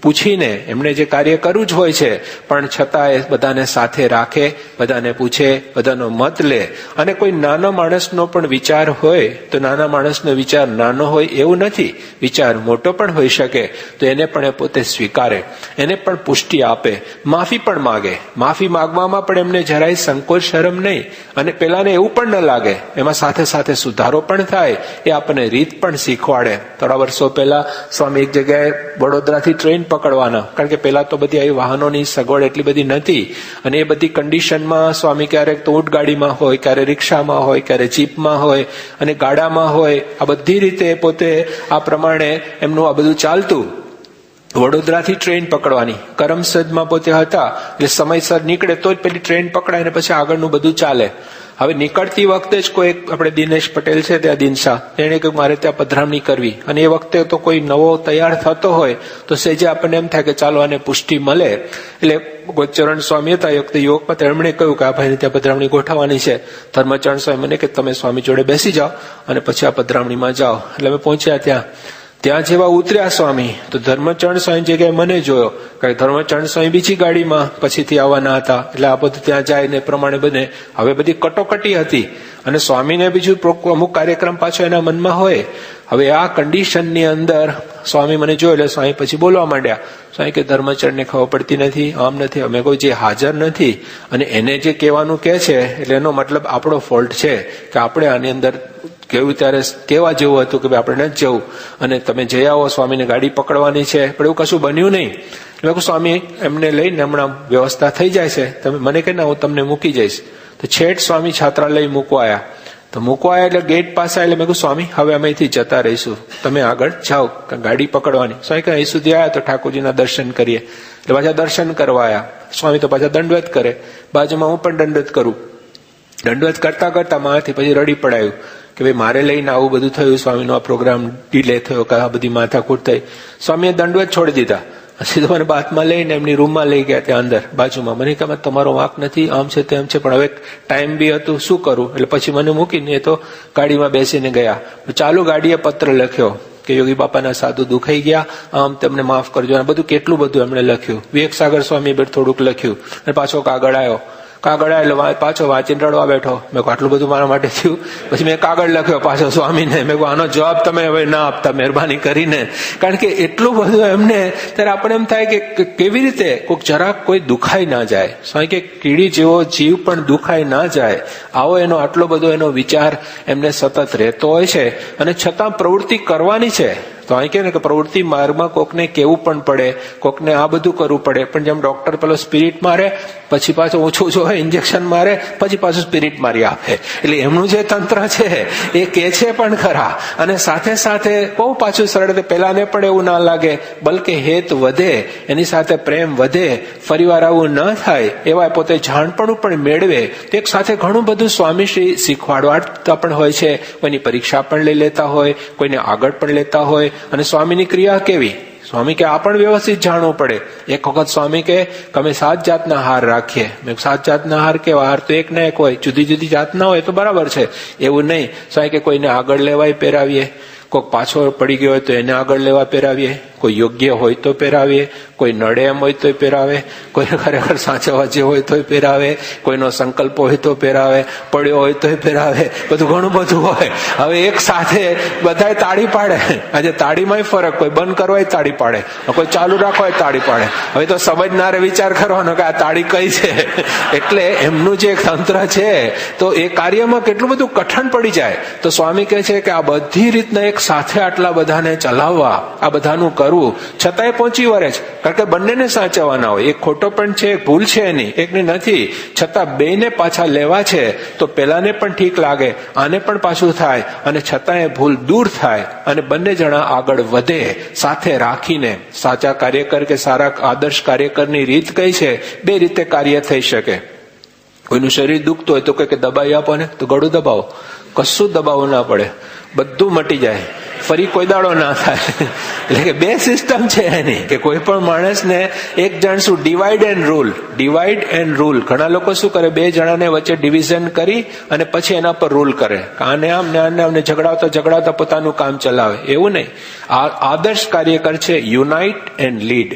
D: પૂછીને એમણે જે કાર્ય કરવું જ હોય છે, પણ છતાં એ બધાને સાથે રાખે, બધાને પૂછે, બધાનો મત લે. અને કોઈ નાનો માણસનો પણ વિચાર હોય તો નાના માણસનો વિચાર નાનો હોય એવું નથી, વિચાર મોટો પણ હોઈ શકે. તો એને પણ એ પોતે સ્વીકારે, એને પણ પુષ્ટિ આપે, માફી પણ માગે. માફી માગવામાં પણ એમને જરાય સંકોચ શરમ નહીં. અને પેલાને એવું પણ ન લાગે, એમાં સાથે સાથે સુધારો પણ થાય. એ આપણને રીત પણ શીખવાડે. થોડા વર્ષો પહેલા સ્વામી એક જગ્યાએ વડોદરાથી ટ્રેન પકડવાના, કારણ કે પેલા તો બધી આવી વાહનોની સગવડ એટલી બધી નથી, અને એ બધી કન્ડિશનમાં સ્વામી ક્યારેક તો ઊંટ ગાડીમાં હોય, ક્યારે રિક્ષામાં હોય, ક્યારે જીપમાં હોય, અને ગાડામાં હોય. આ બધી રીતે પોતે આ પ્રમાણે એમનું આ બધું ચાલતું. વડોદરાથી ટ્રેન પકડવાની, કરમસદમાં પોતે હતા, એટલે સમયસર નીકળે તો જ પેલી ટ્રેન પકડાય ને પછી આગળનું બધું ચાલે. હવે નીકળતી વખતે જ કોઈ આપણે દિનેશ પટેલ છે ત્યાં દિનશા, એને કહ્યું મારે ત્યાં પધરામણી કરવી. અને એ વખતે તો કોઈ નવો તૈયાર થતો હોય તો સેજે આપણને એમ થાય કે ચાલો આને પુષ્ટિ મળે. એટલે ગોચરણ સ્વામી હતા એ વખતે યોગમાં, એમણે કહ્યું કે આ ભાઈને ત્યાં પધરામણી ગોઠવવાની છે. ધર્મચરણ સ્વામી મને કે તમે સ્વામી જોડે બેસી જાઓ અને પછી આ પધરામણીમાં જાઓ. એટલે અમે પહોંચ્યા ત્યાં જેવા ઉતર્યા સ્વામી, તો ધર્મચરણ સ્વામી જગ્યાએ મને જોયો, કારણ કે ધર્મચરણ સ્વામી બીજી ગાડીમાં પછીથી આવવાના હતા. એટલે આ બધું ત્યાં જાય ને પ્રમાણે બને. હવે બધી કટોકટી હતી, અને સ્વામીને બીજું અમુક કાર્યક્રમ પાછો એના મનમાં હોય. હવે આ કન્ડિશનની અંદર સ્વામી મને જોયો, એટલે સ્વામી પછી બોલવા માંડ્યા. સ્વામી કે ધર્મચરણને ખબર પડતી નથી, આમ નથી. અમે કોઈ જે હાજર નથી અને એને જે કહેવાનું કહે છે, એટલે એનો મતલબ આપણો ફોલ્ટ છે કે આપણે આની અંદર કેવું ત્યારે કેવા જેવું હતું કે ભાઈ આપણે નથી જવું, અને તમે જઈ આવો, સ્વામીને ગાડી પકડવાની છે. પણ એવું કશું બન્યું નહીં. મેં કહું સ્વામી એમને લઈને હમણાં વ્યવસ્થા થઈ જાય છે, તમે મને કે ના હું તમને મૂકી જઈશ. તો છેટ સ્વામી છાત્રાલય મૂકવા આવ્યા. તો મૂકવા આવ્યા એટલે ગેટ પાસે એટલે મેં કહ્યું સ્વામી હવે અમે અહીંથી જતા રહીશું, તમે આગળ જાઓ, ગાડી પકડવાની. સ્વામી કહે અહીં સુધી આવ્યા તો ઠાકોરજીના દર્શન કરીએ. એટલે પાછા દર્શન કરવા આવ્યા. સ્વામી તો પાછા દંડવત કરે, બાજુમાં હું પણ દંડવત કરું. દંડવત કરતા કરતા મારાથી પછી રડી પડાયું કે ભાઈ મારે લઈને આવું બધું થયું, સ્વામીનો આ પ્રોગ્રામ ડીલે થયો, આ બધી માથાકૂટ થઈ. સ્વામીએ દંડવત છોડી દીધા, સીધો મને બાથમાં લઈને એમની રૂમમાં લઈ ગયા, ત્યાં અંદર બાજુમાં. મને કહે તમારો વાંક નથી, આમ છે તેમ છે, પણ હવે ટાઈમ બી હતું, શું કરું? એટલે પછી મને મૂકીને એ તો ગાડીમાં બેસીને ગયા. ચાલુ ગાડીએ પત્ર લખ્યો કે યોગી બાપાના સાધુ દુખાઈ ગયા, આમ તેમને માફ કરજો, અને બધું કેટલું બધું એમણે લખ્યું. વિવેક સાગર સ્વામી થોડુંક લખ્યું, અને પાછો કાગળ આવ્યો. કાગળ એટલે પાછો વાંચીને રડવા બેઠો. મેં કહું આટલું બધું મારા માટે થયું. પછી મેં કાગળ લખ્યો પાછો સ્વામીને. મેં કહું આનો જવાબ તમે હવે ના આપતા મહેરબાની કરીને, કારણ કે એટલું બધું એમને. ત્યારે આપણે એમ થાય કે કેવી રીતે કોઈક જરાક કોઈ દુખાઈ ના જાય. સ્વામી કે કીડી જેવો જીવ પણ દુખાઈ ના જાય, આવો એનો આટલો બધો એનો વિચાર એમને સતત રહેતો હોય છે, અને છતાં પ્રવૃત્તિ કરવાની છે. તો અહીં કે ને કે પ્રવૃત્તિ માર્ગમાં કોકને કેવું પણ પડે, કોકને આ બધું કરવું પડે. પણ જેમ ડોક્ટર પેલો સ્પિરિટ મારે, પછી પાછું ઓછું જો ઇન્જેક્શન મારે, પછી પાછું સ્પિરિટ મારી આપે. એટલે એમનું જે તંત્ર છે એ કે છે પણ ખરા, અને સાથે સાથે બહુ પાછું સરળ. પેલાને પણ એવું ના લાગે, બલકે હેત વધે, એની સાથે પ્રેમ વધે, ફરીવાર આવું ન થાય એવા પોતે જાણપણું પણ મેળવે. તો એક સાથે ઘણું બધું સ્વામીશ્રી શીખવાડતા પણ હોય છે. કોઈની પરીક્ષા પણ લઈ લેતા હોય, કોઈને આગળ પણ લેતા હોય. અને સ્વામીની ક્રિયા કેવી? સ્વામી કે આ પણ વ્યવસ્થિત જાણવું પડે. એક વખત સ્વામી કે અમે 7 જાતના હાર રાખીએ. મેં 7 જાતના હાર કેવા? હાર તો એક ના એક હોય, જુદી જુદી જાતના હોય તો બરાબર છે, એવું નહીં. સ્વામી કે કોઈને આગળ લેવાય પહેરાવીએ, કોઈક પાછો પડી ગયો હોય તો એને આગળ લેવા પહેરાવીએ, કોઈ યોગ્ય હોય તો પહેરાવીએ, કોઈ નડે એમ હોય તો પહેરાવે, કોઈને ખરેખર સાચવવા જે હોય તો પહેરાવે, કોઈનો સંકલ્પ હોય તો પહેરાવે, પડ્યો હોય તો પહેરાવે, બધું ઘણું બધું હોય. હવે એક સાથે બધાય તાળી પાડે. આજે તાળીમાંય ફરક, કોઈ બંધ કરવાય તાળી પાડે, કોઈ ચાલુ રાખવાય તાળી પાડે. હવે તો સમજનારે વિચાર કરવાનો કે આ તાળી કઈ છે. એટલે એમનું જે તંત્ર છે તો એ કાર્યમાં કેટલું બધું કઠણ પડી જાય. તો સ્વામી કહે છે કે આ બધી રીતના એક સાથે આટલા બધાને ચલાવવા, આ બધાનું કરવું, છતાંય પહોંચી વળે છે. કારણ કે બંનેને સાચવવાના હોય. એક ખોટો પણ છે, એક ભૂલ છે એની, એકની નથી, છતાં બેને પાછા લેવા છે. તો પેલાને પણ ઠીક લાગે, આને પણ પાછું થાય, અને છતાં એ ભૂલ દૂર થાય, અને બંને જણા આગળ વધે સાથે રાખીને. સાચા કાર્યકર કે સારા આદર્શ કાર્યકરની રીત કઈ છે? 2 રીતે કાર્ય થઈ શકે. કોઈનું શરીર દુખતું હોય તો કોઈ કે દબાઈ આપો ને, તો ગળું દબાવો, કશું દબાવવું ના પડે, બધું મટી જાય, ફરી કોઈ દાડો ના થાય. એટલે કે 2 સિસ્ટમ છે એની, કે કોઈ પણ માણસને એક જણ શું ડિવાઈડ એન્ડ રૂલ. ઘણા લોકો શું કરે, 2 જણાને વચ્ચે ડિવિઝન કરી અને પછી એના પર રૂલ કરે. આને આમ ને આને આમને ઝઘડાવતા પોતાનું કામ ચલાવે. એવું નહીં. આ આદર્શ કાર્યકર છે યુનાઇટ એન્ડ લીડ,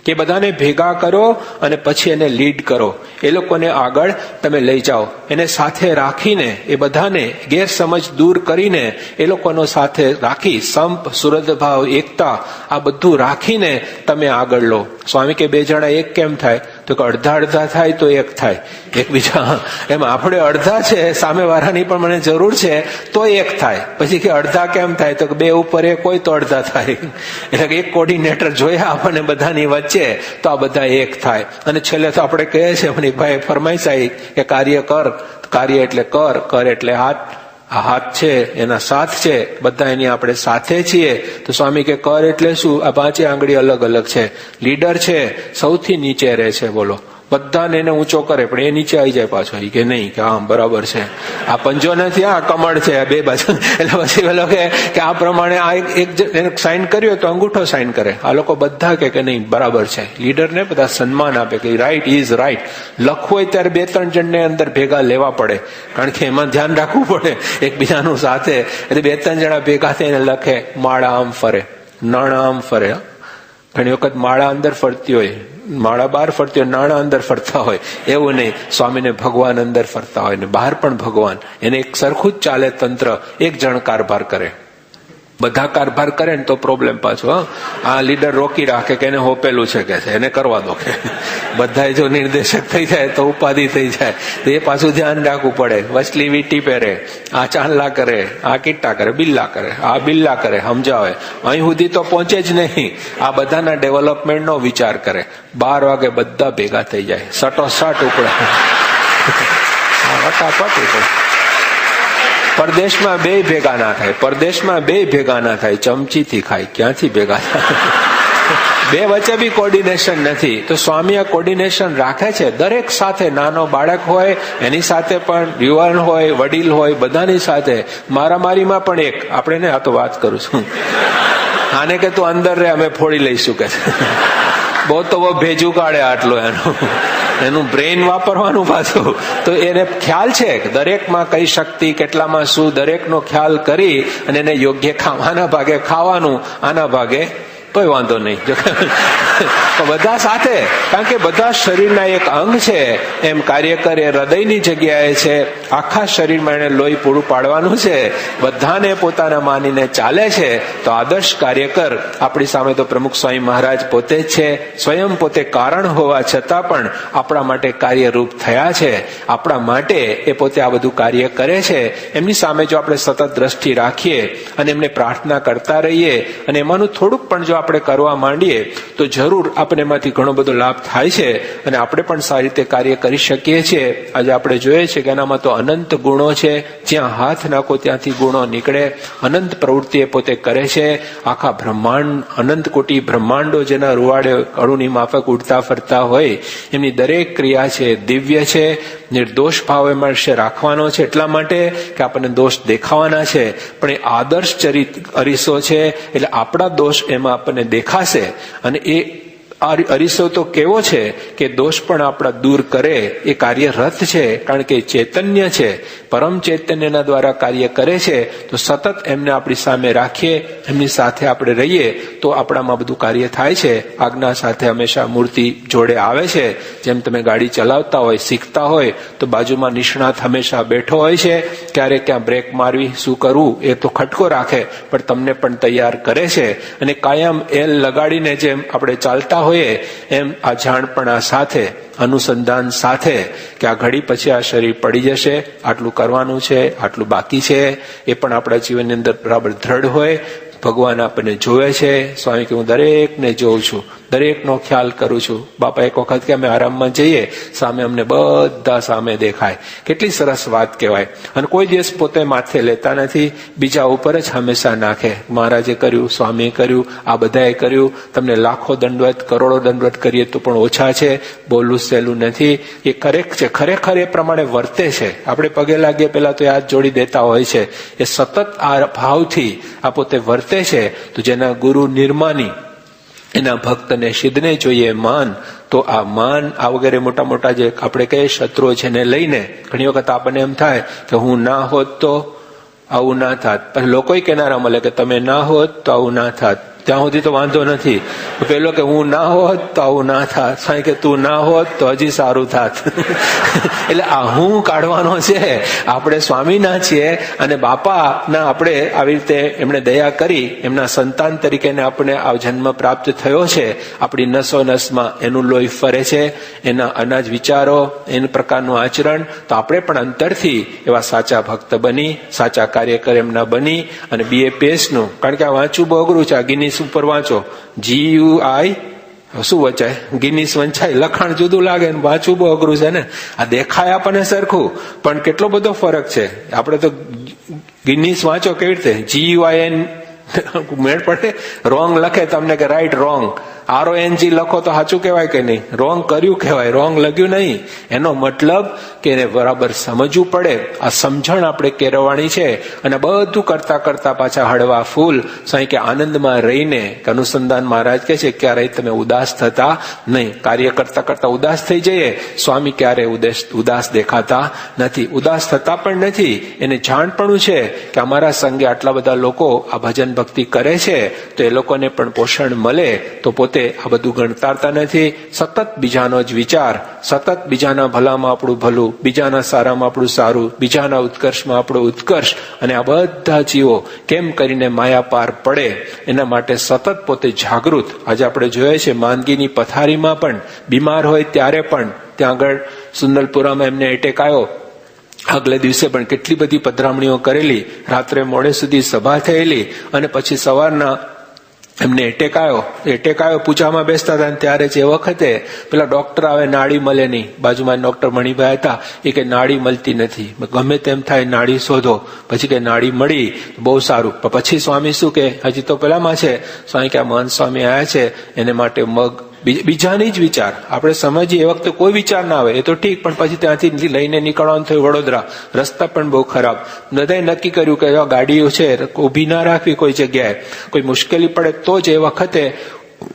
D: કે બધાને ભેગા કરો અને પછી એને લીડ કરો. એ લોકોને આગળ તમે લઈ જાઓ, એને સાથે રાખીને, એ બધાને ગેરસમજ દૂર કરીને એ લોકોનો સાથે રાખી, સંપ, સુરદભાવ, એકતા, આ બધું રાખીને તમે આગળ લો. સ્વામી કે 2 જણા એક કેમ થાય? તો કે અડધા થાય તો એક થાય. એકબીજા એમ આપણે અડધા છે, સામેવાળાની પણ મને જરૂર છે તો એક થાય. પછી કે અડધા કેમ થાય? તો કે 2 ઉપર 1 હોય તો અડધા થાય. એટલે કે એક કોર્ડિનેટર જોયા આપણને બધાની વચ્ચે, તો આ બધા એક થાય. અને છેલ્લે તો આપણે કહીએ છીએ, મણિભાઈ ફરમાઈશ આવી કે કાર્ય કર, કાર્ય એટલે કર એટલે હાથ. આ હાથ છે એના સાથ છે, બધા એની આપણે સાથે છીએ. તો સ્વામી કે કર એટલે શું? આ 5 આંગળી અલગ અલગ છે. લીડર છે સૌથી નીચે રહે છે, બોલો, બધાને એને ઊંચો કરે, પણ એ નીચે આવી જાય પાછો. કે નહીં, કે આમ બરાબર છે, આ પંજો નથી, આ કમળ છે, 2 બાજુ. એટલે પછી પેલો કે આ પ્રમાણે આ એક સાઇન કર્યો તો અંગૂઠો સાઇન કરે. આ લોકો બધા કે નહીં બરાબર છે. લીડરને બધા સન્માન આપે કે રાઈટ ઇઝ રાઈટ. લખવું હોય ત્યારે 2-3 જણને અંદર ભેગા લેવા પડે, કારણ કે એમાં ધ્યાન રાખવું પડે એકબીજાનું સાથે. એટલે 2-3 જણા ભેગા થઈને લખે. માળા આમ ફરે, નાણાં આમ ફરે. ઘણી વખત માળા અંદર ફરતી હોય, માળા બહાર ફરતી હોય, નાણાં અંદર ફરતા હોય. એવું નહીં, સ્વામીને ભગવાન અંદર ફરતા હોય ને બહાર પણ ભગવાન. એને એક સરખું જ ચાલે તંત્ર. એક જણ કારભાર કરે, બધા કારભાર કરે ને તો પ્રોબ્લેમ પાછો. આ લીડર રોકી રાખે કે એને હોપેલું છે, કે એને કરવા દો. કે બધા જો નિર્દેશક થઈ જાય તો ઉપાધિ થઈ જાય. તો એ પાછું ધ્યાન રાખવું પડે. વચલી વીટી પહેરે, આ ચાંદલા કરે, આ કીટા કરે, બિલ્લા કરે, આ બિલ્લા કરે, સમજાવે. અહીં સુધી તો પહોંચે જ નહીં. આ બધાના ડેવલપમેન્ટનો વિચાર કરે. 12 વાગે બધા ભેગા થઈ જાય, સટોસટ ઉપડે, ફટાફટ ઉપડે. પરદેશમાં બે ભેગા ના થાય, પરદેશમાં બે ભેગા ના થાય, ચમચીથી ખાય, ક્યાંથી ભેગા થાય? બે વચ્ચે બી કોર્ડિનેશન નથી. તો સ્વામી આ કોર્ડિનેશન રાખે છે દરેક સાથે. નાનો બાળક હોય એની સાથે પણ, યુવાન હોય, વડીલ હોય, બધાની સાથે. મારામારીમાં પણ એક, આપણે ને આ તો વાત કરું છું, આને કે તું અંદર રે, અમે ફોડી લઈશું કે બહુ તો બહુ ભેજું કાઢે આટલો એનું બ્રેઇન વાપરવાનું પાછું. તો એને ખ્યાલ છે દરેકમાં કઈ શક્તિ, કેટલામાં શું, દરેકનો ખ્યાલ કરી અને એને યોગ્ય આના ભાગે ખાવાનું, આના ભાગે કોઈ વાંધો નહીં. બધા સાથે, કારણ કે બધા શરીરના એક અંગ છે એમ કાર્ય કરે. હૃદયની જગ્યાએ છે, આખા શરીરમાં એને લોહી પૂરું પાડવાનું છે, બધાને પોતાના માનીને ચાલે છે. તો આદર્શ કાર્યકર આપણી સામે તો પ્રમુખ સ્વામી મહારાજ પોતે જ છે. સ્વયં પોતે કારણ હોવા છતાં પણ આપણા માટે કાર્યરૂપ થયા છે. આપણા માટે એ પોતે આ બધું કાર્ય કરે છે. એમની સામે જો આપણે સતત દ્રષ્ટિ રાખીએ અને એમને પ્રાર્થના કરતા રહીએ અને એમાંનું થોડુંક પણ જો આપણે કરવા માંડીએ તો જરૂર આપણને એમાંથી ઘણો બધો લાભ થાય છે અને આપણે પણ સારી રીતે કાર્ય કરી શકીએ છીએ. આજે આપણે જોઈએ છીએ કે એનામાં તો અનંત ગુણો છે. જ્યાં હાથ નાખો ત્યાંથી ગુણો નીકળે. અનંત પ્રવૃત્તિ એ પોતે કરે છે. આખા બ્રહ્માંડ, અનંત કોટી બ્રહ્માંડો જેના રૂવાડે અણુની માફક ઉડતા ફરતા હોય, એમની દરેક ક્રિયા છે દિવ્ય છે. નિર્દોષ ભાવ એમાં રાખવાનો છે, એટલા માટે કે આપણને દોષ દેખાવાના છે. પણ એ આદર્શ ચરિત અરીસો છે, એટલે આપણા દોષ એમાં આપણને દેખાશે. અને એ અરીસો તો કેવો છે કે દોષ પણ આપણા દૂર કરે એ કાર્યરત છે. કારણ કે ચૈતન્ય છે, પરમ ચૈતન્યના દ્વારા કાર્ય કરે છે. તો સતત એમને આપણી સામે રાખીએ, એમની સાથે આપણે રહીએ તો આપણામાં બધું કાર્ય થાય છે. આજ્ઞા સાથે હંમેશા મૂર્તિ જોડે આવે છે. જેમ તમે ગાડી ચલાવતા હોય, શીખતા હોય તો બાજુમાં નિષ્ણાત હંમેશા બેઠો હોય છે. ક્યારે ક્યાં બ્રેક મારવી, શું કરવું એ તો ખટકો રાખે, પણ તમને પણ તૈયાર કરે છે. અને કાયમ એલ લગાડીને જેમ આપણે ચાલતા હોઈએ એમ આ જાણપણા સાથે, અનુસંધાન સાથે કે આ ઘડી પછી આ શરીર પડી જશે, આટલું કરવાનું છે, આટલું બાકી છે, એ પણ આપણા જીવનની અંદર બરાબર દ્રઢ હોય. ભગવાન આપણને જોવે છે. સ્વામી કે હું દરેકને જોઉં છું, દરેકનો ખ્યાલ કરું છું. બાપા એક વખત કે અમે આરામમાં જઈએ, સામે અમને બધા સામે દેખાય. કેટલી સરસ વાત કહેવાય. અને કોઈ દિવસ પોતે માથે લેતા નથી, બીજા ઉપર જ હંમેશા નાખે. મહારાજે કર્યું, સ્વામીએ કર્યું, આ બધાએ કર્યું. તમને લાખો દંડવત, કરોડો દંડવત કરીએ તો પણ ઓછા છે. બોલવું સહેલું નથી. એ કરેક્ટ છે, ખરેખર એ પ્રમાણે વર્તે છે. આપણે પગે લાગીએ પેલા તો યાદ જોડી દેતા હોય છે. એ સતત આ ભાવથી આ પોતે વર્તે છે. તો જેના ગુરુ નિર્માની, એના ભક્તને સિદ્ધને જોઈએ માન. તો આ માન, આ વગેરે મોટા મોટા જે આપણે કહીએ શત્રુઓ છે એને લઈને ઘણી વખત આપણને એમ થાય કે હું ના હોત તો આવું ના થાત. પછી લોકોય કેનારા મળે કે તમે ના હોત તો આવું ના થાત. ત્યાં સુધી તો વાંધો નથી. પેલો કે હું ના હોત તો આવું ના થાત. સાંઈ કે તું ના હોત તો હજી સારું થાત. એટલે આ હું કાઢવાનો છે. આપણે સ્વામીના છીએ અને બાપાના આપણે આવી રીતે એમણે દયા કરી, એમના સંતાન તરીકે આપણે આ જન્મ પ્રાપ્ત થયો છે. આપણી નસો નસમાં એનું લોહી ફરે છે, એના અનાજ વિચારો, એના પ્રકારનું આચરણ. તો આપણે પણ અંતરથી એવા સાચા ભક્ત બની, સાચા કાર્યકર એમના બની અને BAPS નું, કારણ કે આ વાંચવું બહુ અઘરું છે. આ ગિનીસ ઉપર વાંચો, GUI શું વચાય, ગિનીસ વંચાય, લખાણ જુદું લાગે ને વાંચવું બહુ અઘરું છે ને. આ દેખાય આપણને સરખું, પણ કેટલો બધો ફરક છે. આપણે તો ગિનીસ વાંચો કેવી રીતે, GUIN મેળ પડે. રોંગ લખે તમને કે રાઈટ રોંગ, RONG લખો તો સાચું કહેવાય કે નહીં, રોંગ કર્યું કહેવાય, રોંગ લખ્યું નહીં. એનો મતલબ કે એને બરાબર સમજવું પડે. આ સમજણ આપણે કેળવવાની છે. અને બધું કરતા કરતા પાછા હળવા ફૂલ સાંઈ કે આનંદમાં રહીને, અનુસંધાન મહારાજ કહે છે ક્યારેય તમે ઉદાસ થતા નહીં. કાર્ય કરતા કરતા ઉદાસ થઈ જઈએ, સ્વામી ક્યારેય ઉદાસ દેખાતા નથી, ઉદાસ થતા પણ નથી. એને જાણપણું છે કે અમારા સંગે આટલા બધા લોકો આ ભજન ભક્તિ કરે છે તો એ લોકોને પણ પોષણ મળે. તો પોતે આ બધું ગણતારતા નથી. સતત બીજાનો જ વિચાર, સતત બીજાના ભલામાં આપણું ભલું, બીજાના સારામાં આપણું સારું, બીજાના ઉત્કર્ષમાં આપણો ઉત્કર્ષ. અને આ બધા જીવો કેમ કરીને માયા પાર પડે એના માટે સતત પોતે જાગૃત. આજે આપણે જોઈએ છે માંદગીની પથારીમાં પણ, બીમાર હોય ત્યારે પણ, ત્યાં આગળ સુંદરપુરામાં એમને એટેક આવ્યો. આગલે દિવસે પણ કેટલી બધી પધરામણીઓ કરેલી, રાત્રે મોડે સુધી સભા થયેલી અને પછી સવારના એમને એટેક આવ્યો પૂજામાં બેસતા હતા ત્યારે જ એ વખતે પેલા ડોક્ટર આવે, નાડી મળે નહીં. બાજુમાં ડોક્ટર મણિભાઈ હતા, એ કે નાડી મળતી નથી, ગમે તેમ થાય નાડી શોધો. પછી કે નાડી મળી, બહુ સારું. પણ પછી સ્વામી શું કે, હજી તો પેલામાં છે. સ્વામી કે આ મહંત સ્વામી આવ્યા છે એને માટે મગ બીજાની જ વિચાર આપણે સમજીએ. એ વખતે કોઈ વિચાર ના આવે, એ તો ઠીક, પણ પછી ત્યાંથી લઈને નીકળવાનું થયું વડોદરા. રસ્તા પણ બહુ ખરાબ. બધાએ નક્કી કર્યું કે ગાડીઓ છે ઊભી ના રાખવી કોઈ જગ્યાએ, કોઈ મુશ્કેલી પડે તો જ એ વખતે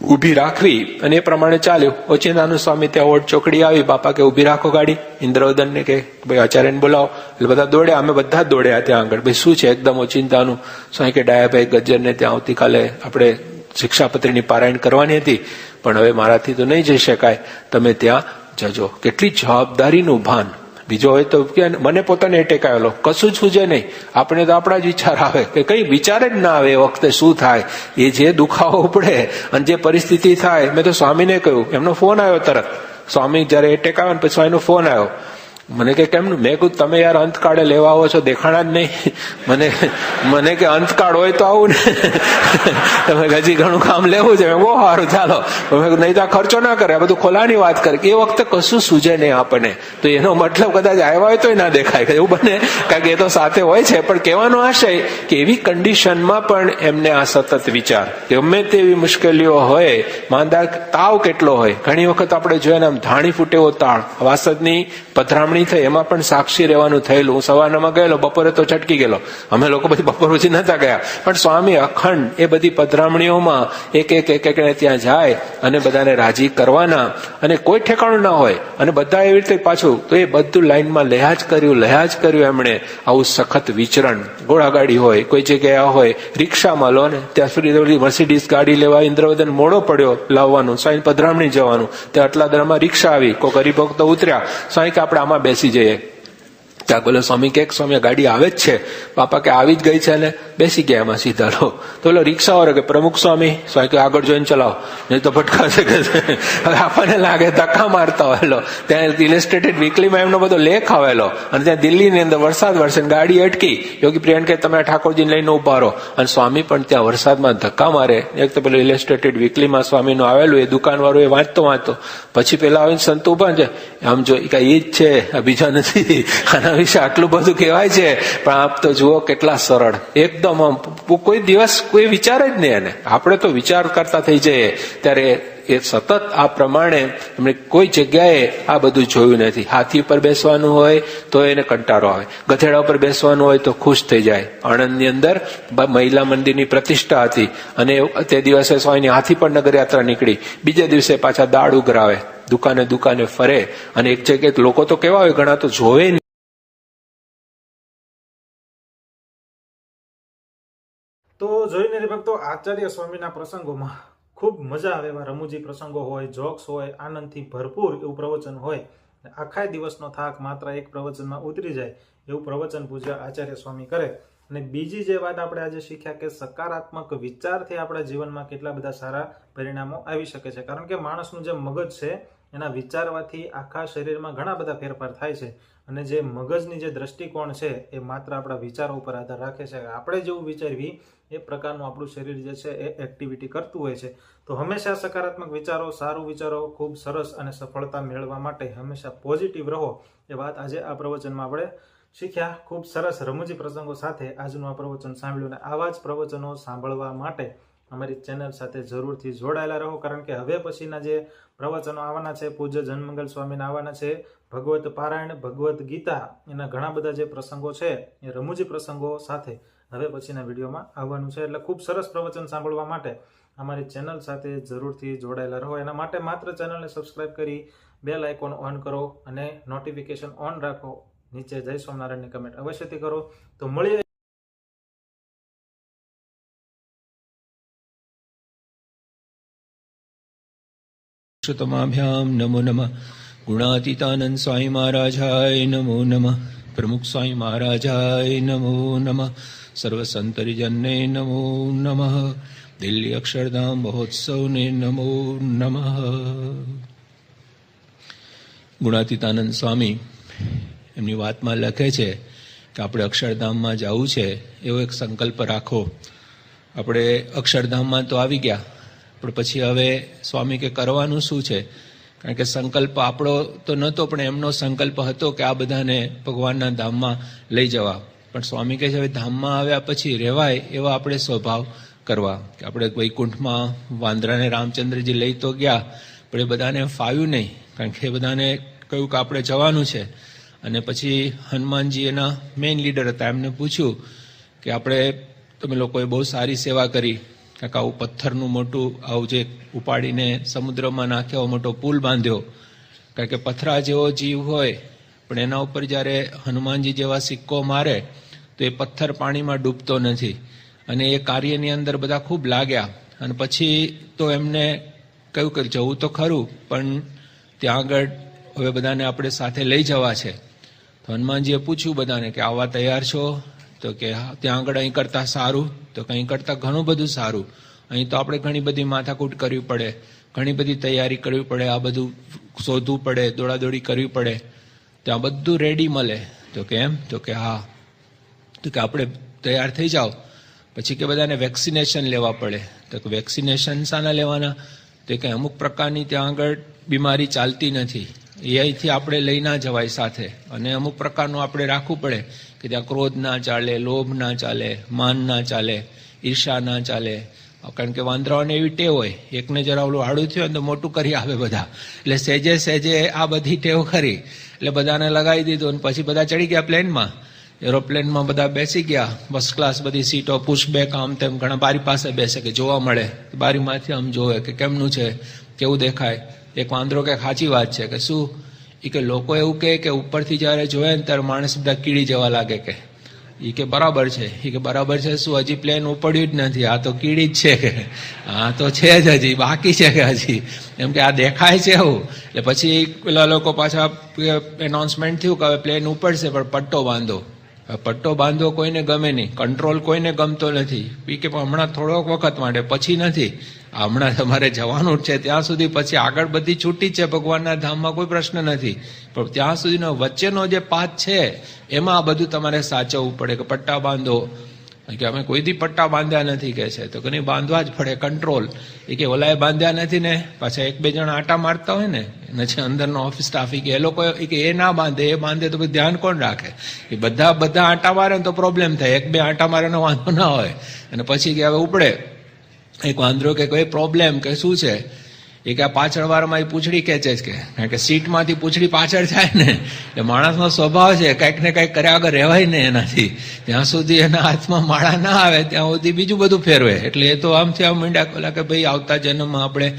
D: ઊભી રાખવી. અને એ પ્રમાણે ચાલ્યું. ઓચિંતાનંદ સ્વામી ત્યાં ઓટ ચોકડી આવી, બાપા કે ઊભી રાખો ગાડી. ઇન્દ્રવદન ને કે ભાઈ આચાર્યને બોલાવો. એટલે બધા દોડ્યા, અમે બધા જ દોડ્યા ત્યાં આગળ. ભાઈ શું છે એકદમ ઓચિંતાનું? સ્વામી કે ડાયાભાઈ ગજ્જરને ત્યાં આવતીકાલે આપણે શિક્ષાપત્રીની પારાયણ કરવાની હતી, પણ હવે મારાથી તો નહીં જઈ શકાય, તમે ત્યાં જજો. કેટલી જવાબદારીનું ભાન. બીજો હોય તો મને પોતાને એટેક આવેલો, કશું જ સૂજે નહીં. આપણે તો આપણા જ વિચાર આવે કે કઈ વિચાર જ ના આવે એ વખતે શું થાય. એ જે દુખાવો પડે અને જે પરિસ્થિતિ થાય. મેં તો સ્વામીને કહ્યું, એમનો ફોન આવ્યો તરત. સ્વામી જયારે એટેક આવ્યો ને પછી સ્વામીનો ફોન આવ્યો. મને કે કેમનું? મેં કહ્યું તમે યાર અંતકાળે લેવા આવો છો, દેખાણા જ નહીં. મને કે અંતકાળ હોય તો આવું ને, તમે હજી ઘણું કામ લેવું છે. બહુ સારું, ચાલો. નહીં તો ખર્ચો ના કરે, આ બધું ખોલાની વાત કરે. એ વખતે કશું સૂજે નહીં આપણને. તો એનો મતલબ કદાચ આવ્યા હોય તો ના દેખાય, એવું બને, કારણ કે એ તો સાથે હોય છે. પણ કહેવાનો આશય કે એવી કન્ડિશનમાં પણ એમને આ સતત વિચાર, ગમે તેવી મુશ્કેલીઓ હોય, માંદા તાવ કેટલો હોય. ઘણી વખત આપણે જોઈએ ને આમ ધાણી ફૂટેવો તાળ, વાસદની પધરામણી થઈ, એમાં પણ સાક્ષી રહેવાનું થયેલું. હું સવારમાં ગયેલો, બપોરે તો છટકી ગયેલો. અમે લોકો બધી બપોર પછી નતા ગયા, પણ સ્વામી અખંડ એ બધી પધરામણીઓમાં એક ત્યાં જાય અને બધાને રાજી કરવાના, અને કોઈ ઠેકાણું ના હોય, અને બધા એવી રીતે પાછું. તો એ બધું લાઈનમાં લયા જ કર્યું એમણે. આવું સખત વિચરણ. ઘોડાગાડી હોય, કોઈ જગ્યાએ હોય, રિક્ષામાં લો ને, ત્યાં સુધી મર્સિડીઝ ગાડી લેવા ઇન્દ્રવદન મોડો પડ્યો લાવવાનું, સ્વામી પધરામણી જવાનું. ત્યાં આટલા દરમાં રિક્ષા આવી, કોઈ હરિભક્તો ઉતર્યા. સ્વામી કે આપણે આમાં બેસી જઈએ. ત્યાં બોલે સ્વામી કે સ્વામી ગાડી આવે જ છે. બાપા કે આવી જ ગઈ છે, ને બેસી ગયા એમાં સીધા લો. તો બોલો રિક્ષાવાળો કે પ્રમુખ સ્વામી. સ્વામી કે આગળ જોઈને ચલાવો, નહીં તો ભટકાશે. હવે આપણને લાગે ધક્કા મારતા હોયલો. ત્યાં ઇલેસ્ટ્રેટેડ વીકલીમાં એમનો બધો લેખ આવેલો, અને ત્યાં દિલ્હીની અંદર વરસાદ વરસે, ગાડી અટકી. યોગી પ્રિયન કે તમે ઠાકોરજીને લઈને ઉભા રહો. અને સ્વામી પણ ત્યાં વરસાદમાં ધક્કા મારે. એક તો પેલું ઇલેસ્ટ્રેટેડ વીકલીમાં સ્વામીનું આવેલું, એ દુકાનવાળો એ વાંચતો પછી પેલા આવીને સંત ઉભા છે, આમ જો એ જ છે, બીજા નથી. આના વિશે આટલું બધું કહેવાય છે, પણ આપ તો જુઓ કેટલા સરળ, એકદમ કોઈ દિવસ કોઈ વિચાર જ નહીં. એને આપણે તો વિચાર કરતા થઈ જઈએ. ત્યારે એ સતત આ પ્રમાણે એમણે કોઈ જગ્યાએ આ બધું જોયું નથી. હાથી પર બેસવાનું હોય તો એને કંટાળો આવે, ગધેડા ઉપર બેસવાનું હોય તો ખુશ થઈ જાય. આણંદની અંદર મહિલા મંદિરની પ્રતિષ્ઠા હતી, અને તે દિવસે સ્વામીની હાથી પર નગરયાત્રા નીકળી. બીજે દિવસે પાછા દાળ ઉઘરાવે, દુકાને ફરે, અને એક જગ્યાએ લોકો તો કેવા હોય, ઘણા તો જોવે નહીં.
A: તો જોઈને ભક્તો, આચાર્ય સ્વામીના પ્રસંગોમાં ખૂબ મજા આવે એવા રમૂજી પ્રસંગો હોય, જોક્સ હોય, આનંદથી ભરપૂર એવું પ્રવચન હોય. આખા દિવસનો થાક માત્ર એક પ્રવચનમાં ઉતરી જાય એવું પ્રવચન પૂજ્ય આચાર્ય સ્વામી કરે. અને બીજી જે વાત આપણે આજે શીખ્યા કે સકારાત્મક વિચારથી આપણા જીવનમાં કેટલા બધા સારા પરિણામો આવી શકે છે. કારણ કે માણસનું જે મગજ છે એના વિચારવાથી આખા શરીરમાં ઘણા બધા ફેરફાર થાય છે. અને જે મગજની જે દ્રષ્ટિકોણ છે એ માત્ર આપણા વિચારો ઉપર આધાર રાખે છે. આપણે જેવું વિચારવી એ પ્રકારનું આપણું શરીર જે છે એ એક્ટિવિટી કરતું હોય છે. તો હંમેશા સકારાત્મક વિચારો, સારું વિચારો, ખૂબ સરસ અને સફળતા મેળવવા માટે હંમેશા પોઝિટિવ રહો. એ વાત આજે આ પ્રવચનમાં આપણે શીખ્યા. ખૂબ સરસ રમૂજી પ્રસંગો સાથે આજનું આ પ્રવચન સાંભળ્યું. અને આવા જ પ્રવચનો સાંભળવા માટે અમારી ચેનલ સાથે જરૂરથી જોડાયેલા રહો. કારણ કે હવે પછીના જે પ્રવચનો આવવાના છે, પૂજ્ય જનમંગલ સ્વામીના આવવાના છે, ભગવત પારાયણ, ભગવદ્ ગીતા, એના ઘણા બધા જે પ્રસંગો છે એ રમૂજી પ્રસંગો સાથે હવે પછીના વિડીયોમાં આવવાનું છે. એટલે ખૂબ સરસ પ્રવચન સાંભળવા માટે અમારી ચેનલ સાથે જરૂરથી જોડાયેલા રહો. એના માટે માત્ર ચેનલને સબસ્ક્રાઇબ કરી બેલ આઇકોન ઓન કરો અને નોટિફિકેશન ઓન રાખો. નીચે જય સ્વામિનારાયણની કમેન્ટ અવશ્યથી કરો. તો મળીએ
B: તમાભ્યામ નમો નમઃ. ગુણાતીતાનંદ સ્વામી મહારાજાય નમો નમઃ. પ્રમુખ સ્વામી મહારાજાય નમો નમઃ. સર્વ સંતરિજનને નમો નમઃ. દિલ્હી અક્ષરધામ મહોત્સવને નમો નમઃ. ગુણાતીતાનંદ સ્વામી એમની વાતમાં લખે છે કે આપણે અક્ષરધામમાં જવું છે એવો એક સંકલ્પ રાખો. આપણે અક્ષરધામમાં તો આવી ગયા, પણ પછી હવે સ્વામી કે કરવાનું શું છે? કારણ કે સંકલ્પ આપણો તો નહોતો, પણ એમનો સંકલ્પ હતો કે આ બધાને ભગવાનના ધામમાં લઈ જવા. પણ સ્વામી કહે છે હવે ધામમાં આવ્યા પછી રહેવાય એવા આપણે સ્વભાવ કરવા. કે આપણે વૈકુંઠમાં વાંદરાને રામચંદ્રજી લઈ તો ગયા, પણ એ બધાને ફાવ્યું નહીં, કારણ કે એ બધાને કહ્યું કે આપણે જવાનું છે. અને પછી હનુમાનજી એના મેઇન લીડર હતા, એમને પૂછ્યું કે આપણે તમે લોકોએ બહુ સારી સેવા કરી, કારણ કે આવું પથ્થરનું મોટું આવું જે ઉપાડીને સમુદ્રમાં નાખ્યો મોટો પુલ બાંધ્યો. કારણ કે પથરા જેવો જીવ હોય, પણ એના ઉપર જ્યારે હનુમાનજી જેવા સિક્કો મારે તો એ પથ્થર પાણીમાં ડૂબતો નથી. અને એ કાર્યની અંદર બધા ખૂબ લાગ્યા. અને પછી તો એમને કહ્યું કે જવું તો ખરું, પણ ત્યાં આગળ હવે બધાને આપણે સાથે લઈ જવા છે. તો હનુમાનજીએ પૂછ્યું બધાને કે આવવા તૈયાર છો? તો કે ત્યાં આગળ અહીં કરતાં સારું? તો કંઈ કરતાં ઘણું બધું સારું. અહીં તો આપણે ઘણી બધી માથાકૂટ કરવી પડે, ઘણી બધી તૈયારી કરવી પડે, આ બધું શોધવું પડે, દોડાદોડી કરવી પડે. ત્યાં બધું રેડી મળે. તો કે એમ? તો કે હા. તો કે આપણે તૈયાર થઈ જાઓ. પછી કે બધાને વેક્સિનેશન લેવા પડે. તો કે વેક્સિનેશન શાના લેવાના? તો કે અમુક પ્રકારની ત્યાં આગળ બીમારી ચાલતી નથી, એ અહીંથી આપણે લઈ ના જવાય સાથે. અને અમુક પ્રકારનું આપણે રાખવું પડે કે ત્યાં ક્રોધ ના ચાલે, લોભ ના ચાલે, માન ના ચાલે, ઈર્ષા ના ચાલે. કારણ કે વાંદરાઓને એવી ટેવ હોય, એકને જરા ઓલું આડું થયું તો મોટું કરી આવે બધા, એટલે સહેજે સહેજે આ બધી ટેવ ખરી. એટલે બધાને લગાવી દીધું. અને પછી બધા ચડી ગયા પ્લેનમાં, એરોપ્લેનમાં બધા બેસી ગયા, ફર્સ્ટ ક્લાસ બધી સીટો, પુશબેક, આમ તેમ. ઘણા બારી પાસે બેસે કે જોવા મળે, બારીમાંથી આમ જોવે કે કેમનું છે, કેવું દેખાય. એક વાંદરો કે સાચી વાત છે. કે શું? એ કે લોકો એવું કે ઉપરથી જયારે જોયે ને ત્યારે માણસ બધા કીડી જેવા લાગે. કે એ કે બરાબર છે. એ કે બરાબર છે શું? હજી પ્લેન ઉપડ્યું જ નથી, આ તો કીડી જ છે. કે હા તો છે જ, હજી બાકી છે કે હજી, એમ કે આ દેખાય છે એવું. એટલે પછી પેલા લોકો પાછા એનાઉન્સમેન્ટ થયું કે હવે પ્લેન ઉપડશે, પણ પટ્ટો બાંધો. પટ્ટો બાંધવો કોઈને ગમે નહીં, કંટ્રોલ કોઈને ગમતો નથી. એ કે હમણાં થોડોક વખત માટે, પછી નથી. હમણાં તમારે જવાનું જ છે ત્યાં સુધી, પછી આગળ બધી છૂટી છે ભગવાનના ધામમાં, કોઈ પ્રશ્ન નથી. પણ ત્યાં સુધીનો વચ્ચેનો જે પાથ છે એમાં આ બધું તમારે સાચવવું પડે. કે પટ્ટા બાંધો. કે અમે કોઈ દી પટ્ટા બાંધ્યા નથી કે છે. તો કે નહીં, બાંધવા જ પડે, કંટ્રોલ. એ કે ઓલાએ બાંધ્યા નથી ને, પાછા એક બે જણા આટા મારતા હોય ને એના છે અંદરનો ઓફિસ સ્ટાફ, એ લોકો એ ના બાંધે, એ બાંધે તો બધું ધ્યાન કોણ રાખે? એ બધા આટા મારે ને તો પ્રોબ્લેમ થાય, એક બે આટા મારે વાંધો ના હોય. અને પછી કે હવે ઉપડે. એક વાંદરો કે કોઈ પ્રોબ્લેમ? કે શું છે? એ કે આ પાછળ વાળામાં એ પૂંછડી ખેંચે છે. કે કારણ કે સીટમાંથી પૂંછડી પાછળ જાય ને, એટલે માણસનો સ્વભાવ છે કંઈક ને કંઈક કર્યા વગર રહેવાય ને એનાથી. ત્યાં સુધી એના હાથમાં માળા ના આવે ત્યાં સુધી બીજું બધું ફેરવે. એટલે એ તો આમથી આમ મીંડા કોલા કે ભાઈ આવતા જન્મમાં આપણે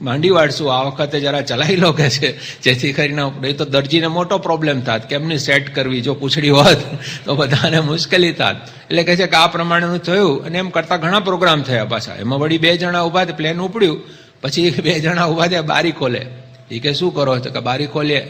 B: માંડી વાળશું, આ વખતે જરા ચલાવી લો કે છે, જેથી કરીને એ તો દરજીને મોટો પ્રોબ્લેમ થાત, કેમની સેટ કરવી. જો પૂંછડી હોત તો બધાને મુશ્કેલી થાત. એટલે કહે છે કે આ પ્રમાણેનું થયું. અને એમ કરતા ઘણા પ્રોગ્રામ થયા પાછા. એમાં વળી બે જણા ઉભા, પ્લેન ઉપડ્યું. પછી બે જણા ઉભા થયા, બારી ખોલે. એ કે શું કરો? તો કે બારી ખોલીએ.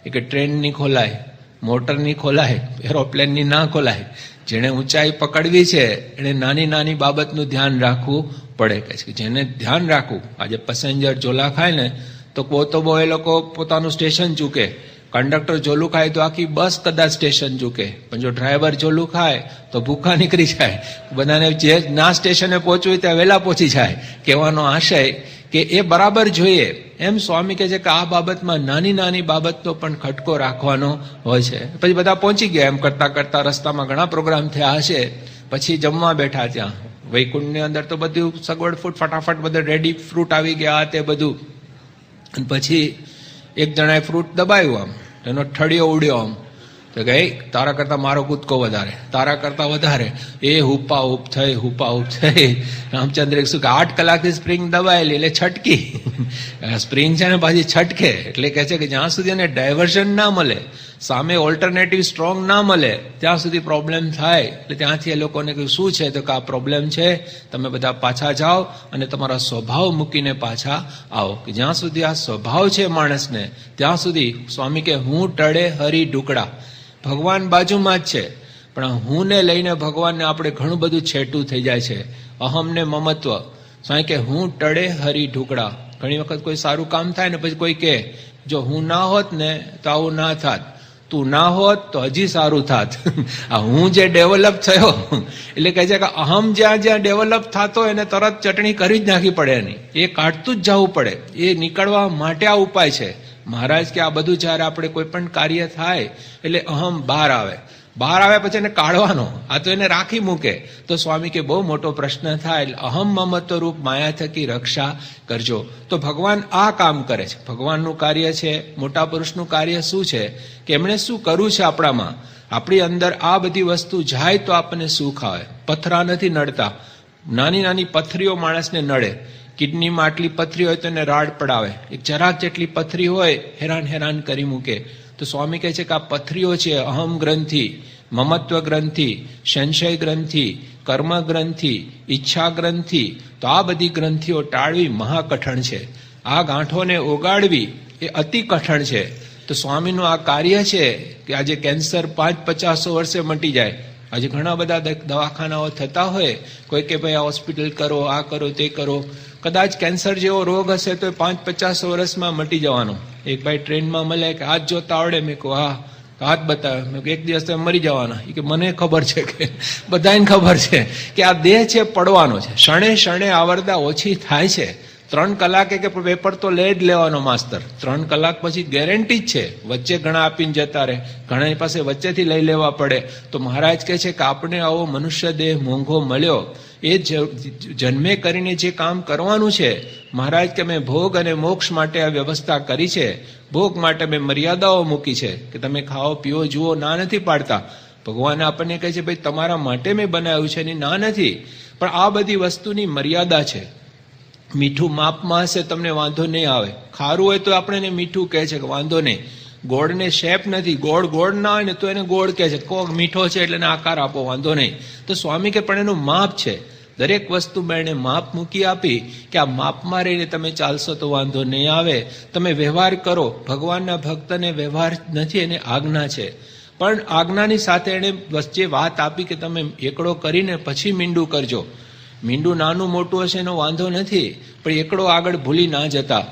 B: એ કે ટ્રેનની ખોલાય, મોટરની ખોલાય, એરોપ્લેનની ના ખોલાય. જેને ઊંચાઈ પકડવી છે એને નાની નાની બાબતનું ધ્યાન રાખવું પડે. કે જેને ધ્યાન રાખવું, આજે પેસેન્જર ઝોલા ખાય ને તો બહુ એ લોકો પોતાનું સ્ટેશન ચૂકે. કંડક્ટર ઝોલું ખાય તો આખી બસ કદાચ સ્ટેશન ચૂકે, પણ જો ડ્રાઈવર ઝોલું ખાય તો ભૂખા નીકળી જાય. બધાને જે ના સ્ટેશને પહોંચવું ત્યાં વહેલા પહોંચી જાય. કહેવાનો આશય કે એ બરાબર જોઈએ. એમ સ્વામી કહે છે કે આ બાબતમાં નાની નાની બાબતનો પણ ખટકો રાખવાનો હોય છે. પછી બધા પહોંચી ગયા. એમ કરતા કરતા રસ્તામાં ઘણા પ્રોગ્રામ થયા હશે. પછી જમવા બેઠા ત્યાં વૈકુંઠની અંદર તો બધું સગવડ ફટાફટ બધા રેડી, ફ્રૂટ આવી ગયા, તે બધું. અને પછી એક જણાએ ફ્રૂટ દબાવ્યું, આમ એનો ઠળિયો ઉડ્યો. આમ તો કે તારા કરતા મારો કૂદકો વધારે, તારા કરતા વધારે. એ હુપા હુપ થઈ. રામચંદ્ર શું કે 8 કલાકથી સ્પ્રિંગ દબાયેલી એટલે છટકી. સ્પ્રિંગ છે ને પાછી છટકે. એટલે કહે છે કે જ્યાં સુધી એને ડાયવર્ઝન ના મળે, સામે ઓલ્ટરનેટિવ સ્ટ્રોંગ ના મળે, ત્યાં સુધી પ્રોબ્લેમ થાય. એટલે ત્યાંથી એ લોકોને કહ્યું શું છે? તો કે આ પ્રોબ્લેમ છે, તમે બધા પાછા જાઓ અને તમારા સ્વભાવ મૂકીને પાછા આવો. કે જ્યાં સુધી આ સ્વભાવ છે માણસને, ત્યાં સુધી સ્વામી કે હું ટળે હરી ઢુકડા. ભગવાન બાજુમાં જ છે, પણ હું ને લઈને ભગવાનને આપણે ઘણું બધું છેટું થઈ જાય છે. અહમ ને મમત્વ. સ્વામી કે હું ટળે હરી ઢુકડા. ઘણી વખત કોઈ સારું કામ થાય ને પછી કોઈ કે જો હું ના હોત ને તો આવું ના થાત, તું ના હોત તો હજી સારું થાત. આ હું જે ડેવલપ થયો એટલે કહે છે કે અહમ જ્યાં જ્યાં ડેવલપ થતો એને તરત ચટણી કરી જ નાખવી પડે એની, એ કાઢતું જ જવું પડે. એ નીકળવા માટે આ ઉપાય છે. મહારાજ કે આ બધું જયારે આપણે કોઈ પણ કાર્ય થાય એટલે અહમ બહાર આવે, બહાર આવે પછી એને કાઢવાનો, આ તો એને રાખી મૂકે તો સ્વામી કે બહુ મોટો પ્રશ્ન થાય. એટલે અહમ મમત્વ રૂપ માયા થકી રક્ષા કરજો. તો ભગવાન આ કામ કરે છે. ભગવાનનું કાર્ય છે, મોટા પુરુષનું કાર્ય શું છે કે એમણે શું કરવું છે આપણામાં, આપણી અંદર આ બધી વસ્તુ જાય તો આપણને સુખ આવે. પથરા નથી નડતા, નાની નાની પથરીઓ માણસને નડે. કિડનીમાં આટલી પથરી હોય તો એને રાડ પડાવે, એક જરાક જેટલી પથરી હોય હેરાન કરી મૂકે. તો સ્વામી કહે છે કે આ પથરીઓ છે અહમ ગ્રંથિ, મમત્વ ગ્રંથિ, સંશય ગ્રંથિ, કર્મ ગ્રંથિ, ઈચ્છા ગ્રંથિ. તો આ બધી ગ્રંથિઓ ટાળવી મહાકઠણ છે. આ ગાંઠોને ઓગાળવી એ અતિ કઠણ છે. તો સ્વામીનું આ કાર્ય છે કે આજે કેન્સર 50-50 વર્ષે મટી જાય. આજે ઘણા બધા દવાખાનાઓ થતા હોય, કોઈ કે ભાઈ આ હોસ્પિટલ કરો, આ કરો, તે કરો. કદાચ કેન્સર જેવો રોગ હશે તો 5-50 વર્ષમાં મટી જવાનો. એક ભાઈ ટ્રેનમાં મળે કે હાથ જોતા આવડે, મેં કહું હા, હાથ બતાવે, મેં એક દિવસ તમે મરી જવાના. એ કે મને ખબર છે કે બધાને ખબર છે કે આ દેહ છે પડવાનો છે, ક્ષણે ક્ષણે આવરદા ઓછી થાય છે. 3 કલાકે કે પેપર તો લે જ લેવાનો માસ્તર. 3 કલાક પછી ગેરંટી જ છે. વચ્ચે ઘણા આપીને જતા રહે, ઘણા પાસે વચ્ચેથી લઈ લેવા પડે. તો મહારાજ કહે છે કે આપણે આવો મનુષ્ય દેહ મોંઘો મળ્યો, એ જન્મે કરીને જે કામ કરવાનું છે, મહારાજ કે મેં ભોગ અને મોક્ષ માટે આ વ્યવસ્થા કરી છે. ભોગ માટે મેં મર્યાદાઓ મૂકી છે કે તમે ખાઓ પીઓ જુઓ, ના નથી પાડતા. ભગવાન આપણને કહે છે ભાઈ તમારા માટે મેં બનાવ્યું છે, એની ના નથી, પણ આ બધી વસ્તુની મર્યાદા છે. મીઠું માપમાં હશે તમને વાંધો નહીં આવે. ખારું હોય તો આપણે એને મીઠું કહે છે કે વાંધો નહીં. ગોળને શેપ નથી, ગોળ ના હોય ને તો એને ગોળ કહે છે. કોક મીઠો છે એટલે એને આકાર આપો, વાંધો નહીં. તો સ્વામી કે પણ એનું માપ છે. દરેક વસ્તુમાં એને માપ મૂકી આપી કે આ માપમાં રહીને તમે ચાલશો તો વાંધો નહીં આવે. તમે વ્યવહાર કરો. ભગવાનના ભક્તને વ્યવહાર નથી, એને આજ્ઞા છે. પણ આજ્ઞાની સાથે એને વચ્ચે વાત આપી કે તમે એકડો કરીને પછી મીંડું કરજો. મીંડું નાનું મોટું હશે એનો વાંધો નથી, પણ એકડો આગળ ભૂલી ના જતા.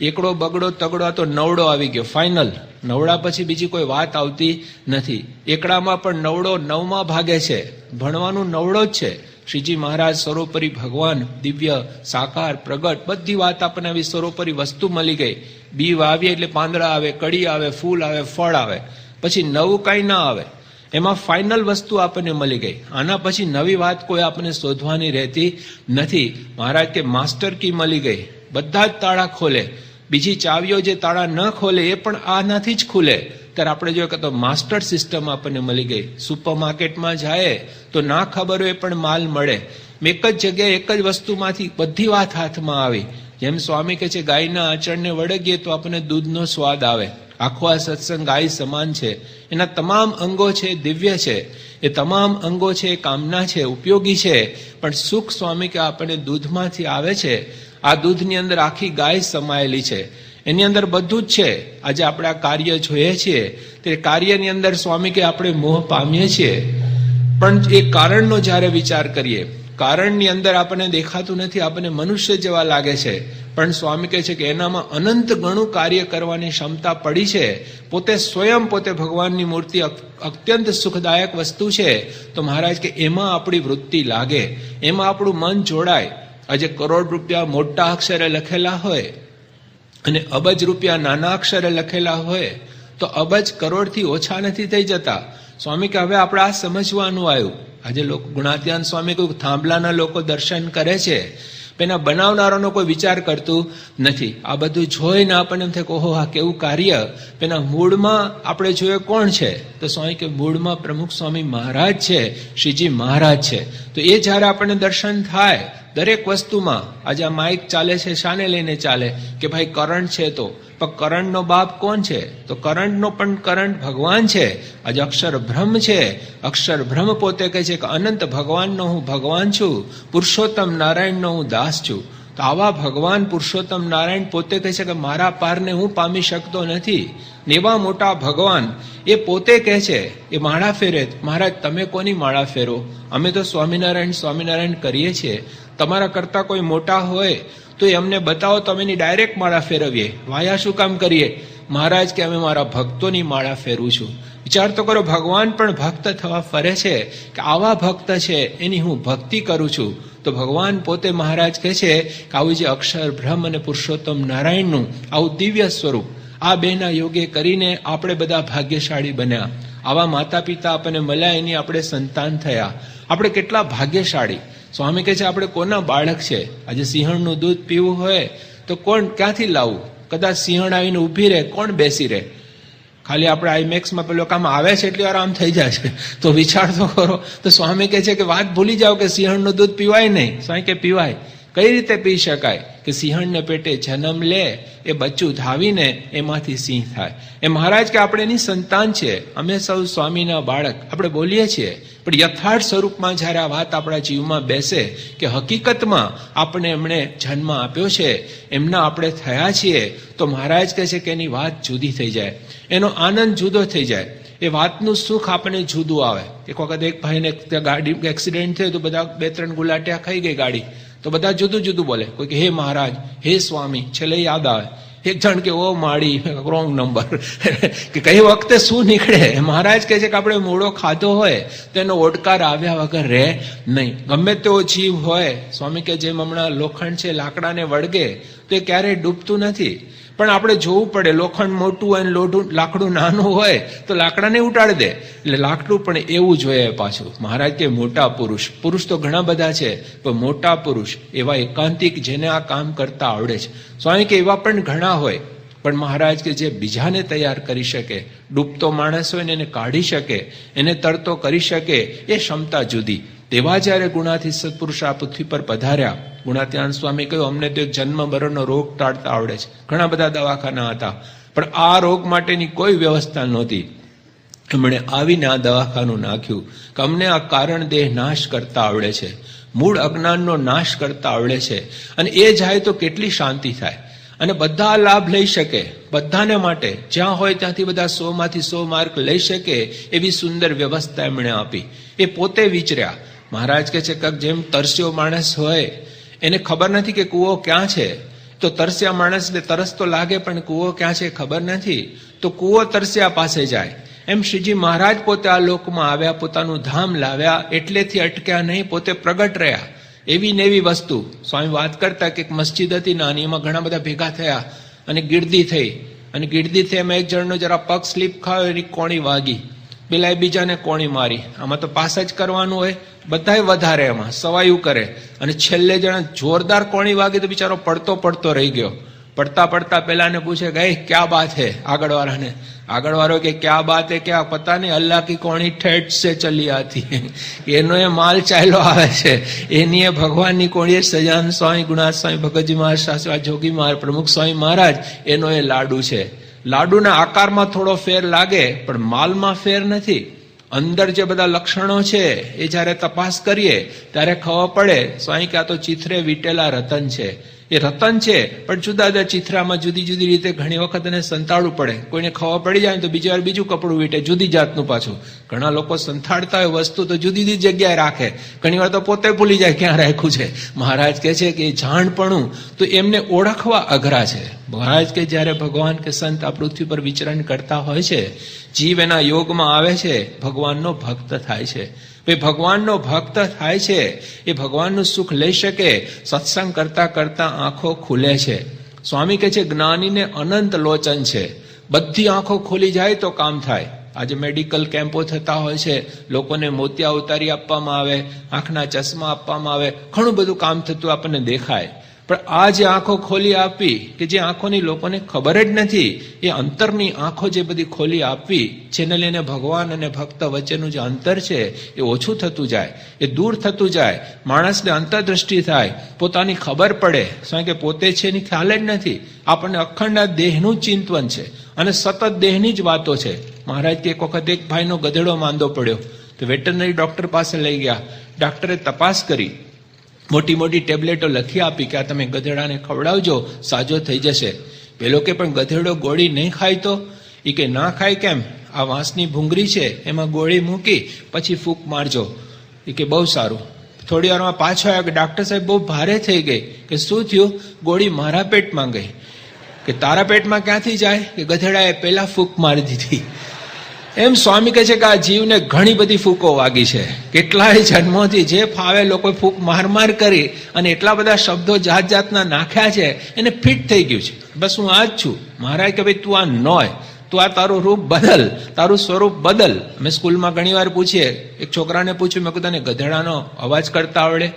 B: એકડો બગડો તગડો તો નવડો આવી ગયો ફાઇનલ. નવડા પછી બીજી કોઈ વાત આવતી નથી. એકડામાં પણ નવડો 9મા ભાગે છે. ભણવાનું નવડો જ છે. શ્રીજી મહારાજ સર્વોપરી ભગવાન, દિવ્ય સાકાર પ્રગટ, બધી વાત આપણને આવી સર્વોપરી વસ્તુ મળી ગઈ. બી વાવીએ એટલે પાંદડા આવે, કડી આવે, ફૂલ આવે, ફળ આવે, પછી નવું કઈ ના આવે. એમાં ફાઇનલ વસ્તુ આપણને મળી ગઈ. આના પછી નવી વાત કોઈ આપણને શોધવાની રહેતી નથી. મહારાજ કે માસ્ટર કી મળી ગઈ, બધા જ તાળા ખોલે. બીજી ચાવીઓ જે તાળા ન ખોલે એ પણ આનાથી જ ખુલે. ત્યારે આપણે જોઈએ કે તો માસ્ટર સિસ્ટમ આપણને મળી ગઈ. સુપર માર્કેટમાં જાય તો ના ખબર હોય પણ માલ મળે. એક જ જગ્યાએ એક જ વસ્તુમાંથી બધી વાત હાથમાં આવી. જેમ સ્વામી કહે છે ગાયના આચરણને વળગીએ તો આપણને દૂધનો સ્વાદ આવે. આખો આ સત્સંગ ગાય સમાન છે. એના તમામ અંગો છે દિવ્ય છે. એ તમામ અંગો છે કામના છે, ઉપયોગી છે. પણ સુખ સ્વામી કે આપણને દૂધમાંથી આવે છે. આ દૂધની અંદર આખી ગાય સમાયેલી છે. એની અંદર બધું જ છે. આજે આપણે આ કાર્ય જોઈએ છીએ તે કાર્યની અંદર સ્વામી કે આપણે મોહ પામીએ છીએ. પણ એ કારણનો જ્યારે વિચાર કરીએ, કારણની અંદર આપણને દેખાતું નથી, આપણને મનુષ્ય જેવા લાગે છે. પણ સ્વામી કહે છે કે એનામાં અનંત ગણું કાર્ય કરવાની ક્ષમતા પડી છે. પોતે સ્વયં પોતે ભગવાનની મૂર્તિ અત્યંત સુખદાયક વસ્તુ છે. તો મહારાજ કે એમાં આપણી વૃત્તિ લાગે, એમાં આપણું મન જોડાય. આજે કરોડ રૂપિયા મોટા અક્ષરે લખેલા હોય અને અબજ રૂપિયા નાના અક્ષરે લખેલા હોય તો અબજ કરોડથી ઓછા નથી થઈ જતા. સ્વામી કે હવે આપણે આ સમજવાનું આવ્યું. આજે લોકો ગુણાત્યાન સ્વામી કોઈ થાંભલાના લોકો દર્શન કરે છે, એના બનાવનારાનો કોઈ વિચાર કરતું નથી. આ બધું જોઈને આપણને એમ થાય કે ઓહો આ કેવું કાર્ય. એના મૂળમાં આપણે જોઈએ કોણ છે તો સ્વામી કે મૂળમાં પ્રમુખ સ્વામી મહારાજ છે, શ્રીજી મહારાજ છે. તો એ જ્યારે આપણને દર્શન થાય દરેક વસ્તુમાં. આજે આ માઇક ચાલે છે શાને લઈને ચાલે કે ભાઈ કરંટ છે, તો પણ કરંટનો બાપ કોણ છે તો કરંટનો પણ કરંટ ભગવાન છે. આજે અક્ષર બ્રહ્મ છે. અક્ષર બ્રહ્મ પોતે કહે છે કે અનંત ભગવાનનો હું ભગવાન છું, પુરુષોત્તમ નારાયણનો હું દાસ છું. તો આવા ભગવાન પુરુષોત્તમ નારાયણ પોતે કહે છે કે મારા પારને હું પામી શકતો નથી. ને એવા મોટા ભગવાન એ પોતે કહે છે એ માળા ફેરે. મહારાજ તમે કોની માળા ફેરો? અમે તો સ્વામિનારાયણ સ્વામિનારાયણ કરીએ છીએ. તમારા કરતા કોઈ મોટા હોય તો એ અમને બતાવો તો અમે એની ડાયરેક્ટ માળા ફેરવીએ. વાયા શું કામ કરીએ? મહારાજ કે અમે મારા ભક્તોની માળા ફેરવું છું. વિચાર તો કરો, ભગવાન પણ ભક્ત થવા ફરે છે કે આવા ભક્ત છે એની હું ભક્તિ કરું છું. તો ભગવાન પોતે મહારાજ કહે છે કે આવું જે અક્ષર બ્રહ્મ અને પુરુષોત્તમ નારાયણનું આવું દિવ્ય સ્વરૂપ, આ બેના યોગે કરીને આપણે બધા ભાગ્યશાળી બન્યા. આવા માતા પિતા આપણને મળ્યા, એની આપણે સંતાન થયા. આપણે કેટલા ભાગ્યશાળી. સ્વામી કહે છે આપણે કોના બાળક છે. આજે સિંહણનું દૂધ પીવું હોય તો કોણ ક્યાંથી લાવવું? કદાચ સિંહણ આવીને ઊભી રહે, કોણ બેસી રહે? ખાલી આપણે આઈમેક્સમાં પેલો કામ આવે છે એટલી વાર આમ થઈ જાય છે. તો વિચાર તો કરો. તો સ્વામી કહે છે કે વાત ભૂલી જાઓ કે સિંહણનું દૂધ પીવાય નહીં. સ્વામી કે પીવાય. કઈ રીતે પી શકાય? કે સિંહણને પેટે જન્મ લે, એ બચ્ચું ધાવીને એમાંથી સિંહ થાય. એ મહારાજ કે આપણે એની સંતાન છે, અમે સૌ સ્વામીના બાળક. આપણે બોલીએ છીએ, પણ યથાર્થ સ્વરૂપમાં જ્યારે આ વાત આપણા જીવમાં બેસે કે હકીકતમાં આપણે એમણે જન્મ આપ્યો છે, એમના આપણે થયા છીએ, તો મહારાજ કહે છે કે એની વાત જુદી થઈ જાય, એનો આનંદ જુદો થઈ જાય, એ વાતનું સુખ આપણને જુદું આવે. એક વખત એક ભાઈને ત્યાં ગાડી એક્સિડન્ટ થયો તો બધા 2-3 ગુલાટિયા ખાઈ ગઈ ગાડી. તો બધા જુદું જુદું બોલે. કોઈ કે હે મહારાજ, હે સ્વામી. છેલ્લે યાદ આવે એક જણ કે ઓ માળી, રોંગ નંબર. કે કઈ વખતે શું નીકળે. મહારાજ કહે છે કે આપણે મૂળો ખાધો હોય તો એનો ઓડકાર આવ્યા વગર રહે નહીં. ગમે તેવો જીવ હોય. સ્વામી કે જેમ હમણાં લોખંડ છે, લાકડાને વળગે તો એ ક્યારેય ડૂબતું નથી. પણ આપણે જોવું પડે, લોખંડ મોટું હોય ને લાકડું નાનું હોય તો લાકડાને ઉટાડી દે. એટલે લાકડું પણ એવું જોઈએ પાછું. મહારાજ કે મોટા પુરુષ, પુરુષ તો ઘણા બધા છે, પણ મોટા પુરુષ એવા એકાંતિક જેને આ કામ કરતા આવડે છે. સ્વામી કે એવા પણ ઘણા હોય, પણ મહારાજ કે જે બીજાને તૈયાર કરી શકે, ડૂબતો માણસ હોય ને એને કાઢી શકે, એને તરતો કરી શકે, એ ક્ષમતા જુદી. તેવા જ્યારે ગુણાથી સત્પુરુષ આ પૃથ્વી પર પધાર્યા. ગુણાત્યાન સ્વામી કહ્યું અમને તો એક જન્મ મરણનો રોગ ટાળતા આવડે છે. ઘણા બધા દવાખાના હતા, પણ આ રોગ માટેની કોઈ વ્યવસ્થા નહોતી. એમણે આવીને આ દવાખાનું નાખ્યું કે અમને આ કારણ દેહ નાશ કરતા આવડે છે, મૂળ અજ્ઞાનનો નાશ કરતા આવડે છે. અને એ જાય તો કેટલી શાંતિ થાય અને બધા લાભ લઈ શકે. બધાને માટે જ્યાં હોય ત્યાંથી બધા 100 માંથી 100 માર્ક લઈ શકે એવી સુંદર વ્યવસ્થા એમણે આપી. એ પોતે વિચર્યા. મહારાજ કહે છે કે જેમ તરસ્યો માણસ હોય, એને ખબર નથી કે કૂવો ક્યાં છે, તો તરસ્યા માણસને તરસ તો લાગે પણ કૂવો ક્યાં છે ખબર નથી, તો કૂવો તરસ્યા પાસે જાય. એમ શ્રીજી મહારાજ પોતે આ લોકમાં આવ્યા, પોતાનું ધામ લાવ્યા, એટલેથી અટક્યા નહીં, પોતે પ્રગટ રહ્યા. એવી ને એવી વસ્તુ. સ્વામી વાત કરતા કે એક મસ્જિદ હતી નાની, એમાં ઘણા બધા ભેગા થયા અને ગીર્દી થઈ. અને ગીર્દી થઈ એમાં એક જણનો જરા પગ સ્લીપ ખાયો, એની કોણી વાગી. પેલા બીજાને કોણી મારી. આમાં તો પાસ જ કરવાનું હોય, બધાય વધારે એમાં સવાયું કરે. અને છેલ્લે જણા જોરદાર કોણી વાગી તો બિચારો પડતો પડતો રહી ગયો. પડતા પડતા પેલાને પૂછે કે ક્યા બાત હે? આગળવાળાને. આગળવાળો કે ક્યા બાત હે, ક્યાં પતા નહીં, અલ્લાહ કી કોણી ઠેઠ સે ચલી આતી. એનો એ માલ ચાલ્યો આવે છે, એની એ ભગવાનની કોણી. સજાન સ્વામી, ગુણાત સ્વામી, ભગતજી મહારાજ, શાસ્ત્રી જોગી મહારાજ, પ્રમુખ સ્વામી મહારાજ, એનો એ લાડુ છે. લાડુના આકારમાં થોડો ફેર લાગે, પણ માલમાં ફેર નથી. અંદર જે બધા લક્ષણો છે એ જયારે તપાસ કરીએ ત્યારે ખબર પડે સ્વામી કે આ તો ચિત્રે વીટેલા રતન છે. એ રતન છે, પણ જુદા જુદા ચિત્રામાં જુદી જુદી રીતે ઘણી વખત એને સંતાડવું પડે. કોઈને ખબર પડી જાય તો બીજી વાર બીજું કપડું વીટે, જુદી જાતનું પાછું. ઘણા લોકો સંતાડતા હોય વસ્તુ તો જુદી જુદી જગ્યાએ રાખે, ઘણી વાર તો પોતે ભૂલી જાય ક્યાં રાખ્યું છે. મહારાજ કહે છે કે એ જાણપણું તો એમને ઓળખવા અઘરા છે. મહારાજ કે જયારે ભગવાન કે સંત આ પૃથ્વી પર વિચરણ કરતા હોય છે, જીવ એના યોગમાં આવે છે, ભગવાનનો ભક્ત થાય છે. ભગવાનનો ભક્ત થાય છે, એ ભગવાનનું સુખ લઈ શકે. સત્સંગ કરતા કરતા આંખો ખુલે છે. સ્વામી કહે છે જ્ઞાનીને અનંત લોચન છે. બધી આંખો ખુલી જાય તો કામ થાય. આજે મેડિકલ કેમ્પો થતા હોય છે, લોકોને મોતિયા ઉતારી આપવામાં આવે, આંખના ચશ્મા આપવામાં આવે, ઘણું બધું કામ થતું આપણને દેખાય. પણ આ જે આંખો ખોલી આપી, કે જે આંખોની લોકોને ખબર જ નથી, એ અંતરની આંખો જે બધી ખોલી આપવી, જેને લઈને ભગવાન અને ભક્ત વચ્ચેનું જે અંતર છે એ ઓછું થતું જાય, એ દૂર થતું જાય. માણસને અંતરદ્રષ્ટિ થાય, પોતાની ખબર પડે. શું કે પોતે છે એની ખ્યાલ જ નથી. આપણને અખંડ આ દેહનું ચિંતન છે અને સતત દેહની જ વાતો છે. મહારાજ કે એક વખત એક ભાઈનો ગધેડો માંદો પડ્યો, તો વેટરનરી ડોક્ટર પાસે લઈ ગયા. ડોક્ટરે તપાસ કરી, મોટી મોટી ટેબ્લેટો લખી આપી કે આ તમે ગધેડાને ખવડાવજો, સાજો થઈ જશે. પેલો કે પણ ગધેડો ગોળી નહીં ખાય તો? એ કે ના ખાય કેમ? આ વાંસની ભૂંગળી છે, એમાં ગોળી મૂકી પછી ફૂંક મારજો. એ કે બહુ સારું. થોડી વારમાં પાછો આવ્યો કે ડાક્ટર સાહેબ બહુ ભારે થઈ ગઈ. કે શું થયું? ગોળી મારા પેટમાં ગઈ. કે તારા પેટમાં ક્યાંથી જાય કે ગધેડાએ પહેલા ફૂંક મારી દીધી. એમ સ્વામી કહે છે કે આ જીવને ઘણી બધી ફૂંકો વાગી છે. કેટલાય જન્મોથી જે ફાવે લોકો ફૂંક માર કરી અને એટલા બધા શબ્દો જાત જાતના નાખ્યા છે, એને ફિટ થઈ ગયું છે. બસ હું આ જ છું. મહારાજ કે ભાઈ તું આ નોય, તું આ તારું રૂપ બદલ, તારું સ્વરૂપ બદલ. અમે સ્કૂલમાં ઘણી વાર પૂછીએ, એક છોકરાને પૂછ્યું, મેં કીધું તને ગધેડાનો અવાજ કરતા આવડે?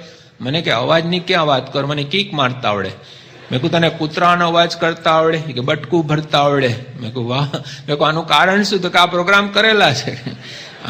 B: મને કે અવાજની ક્યાં વાત કર, મને કીક મારતા આવડે. મેં કહું તને કૂતરાનો અવાજ કરતા આવડે કે બટકું ભરતા આવડે? મેં કહું વાહ. મેં કહું આનું કારણ શું? તો કે આ પ્રોગ્રામ કરેલા છે.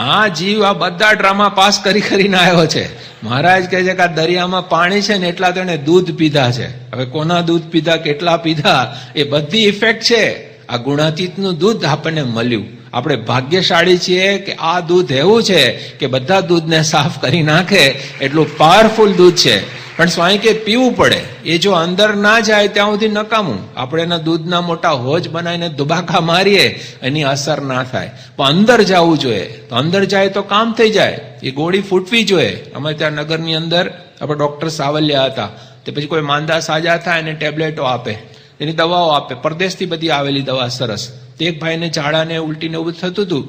B: આ જીવ આ બધા ડ્રામા પાસ કરીને આવ્યો છે. મહારાજ કહે છે કે આ દરિયામાં પાણી છે ને એટલા તેને દૂધ પીધા છે. હવે કોના દૂધ પીધા, કેટલા પીધા, એ બધી ઇફેક્ટ છે. આ ગુણાતીતનું દૂધ આપણને મળ્યું. આપણે ભાગ્યશાળી છીએ કે આ દૂધ એવું છે કે બધા દૂધને સાફ કરી નાખે એટલું પાવરફુલ દૂધ છે. પણ સ્વામી કે પીવું પડે. એ જો અંદર ના જાય ત્યાં સુધી નકામું. આપણે એના દૂધના મોટા હોજ બનાવીને દુબાકા મારીએ, એની અસર ના થાય. પણ અંદર જવું જોઈએ. તો અંદર જાય તો કામ થઈ જાય. એ ગોળી ફૂટવી જોઈએ. અમે ત્યાં નગરની અંદર આપણે ડોક્ટર સાવલિયા હતા. તે પછી કોઈ માંદા સાજા થાય એને ટેબ્લેટો આપે, એની દવાઓ આપે, પરદેશથી બધી આવેલી દવા સરસ. તે એક ભાઈને ઝાડાને ઉલટીને એવું થતું હતું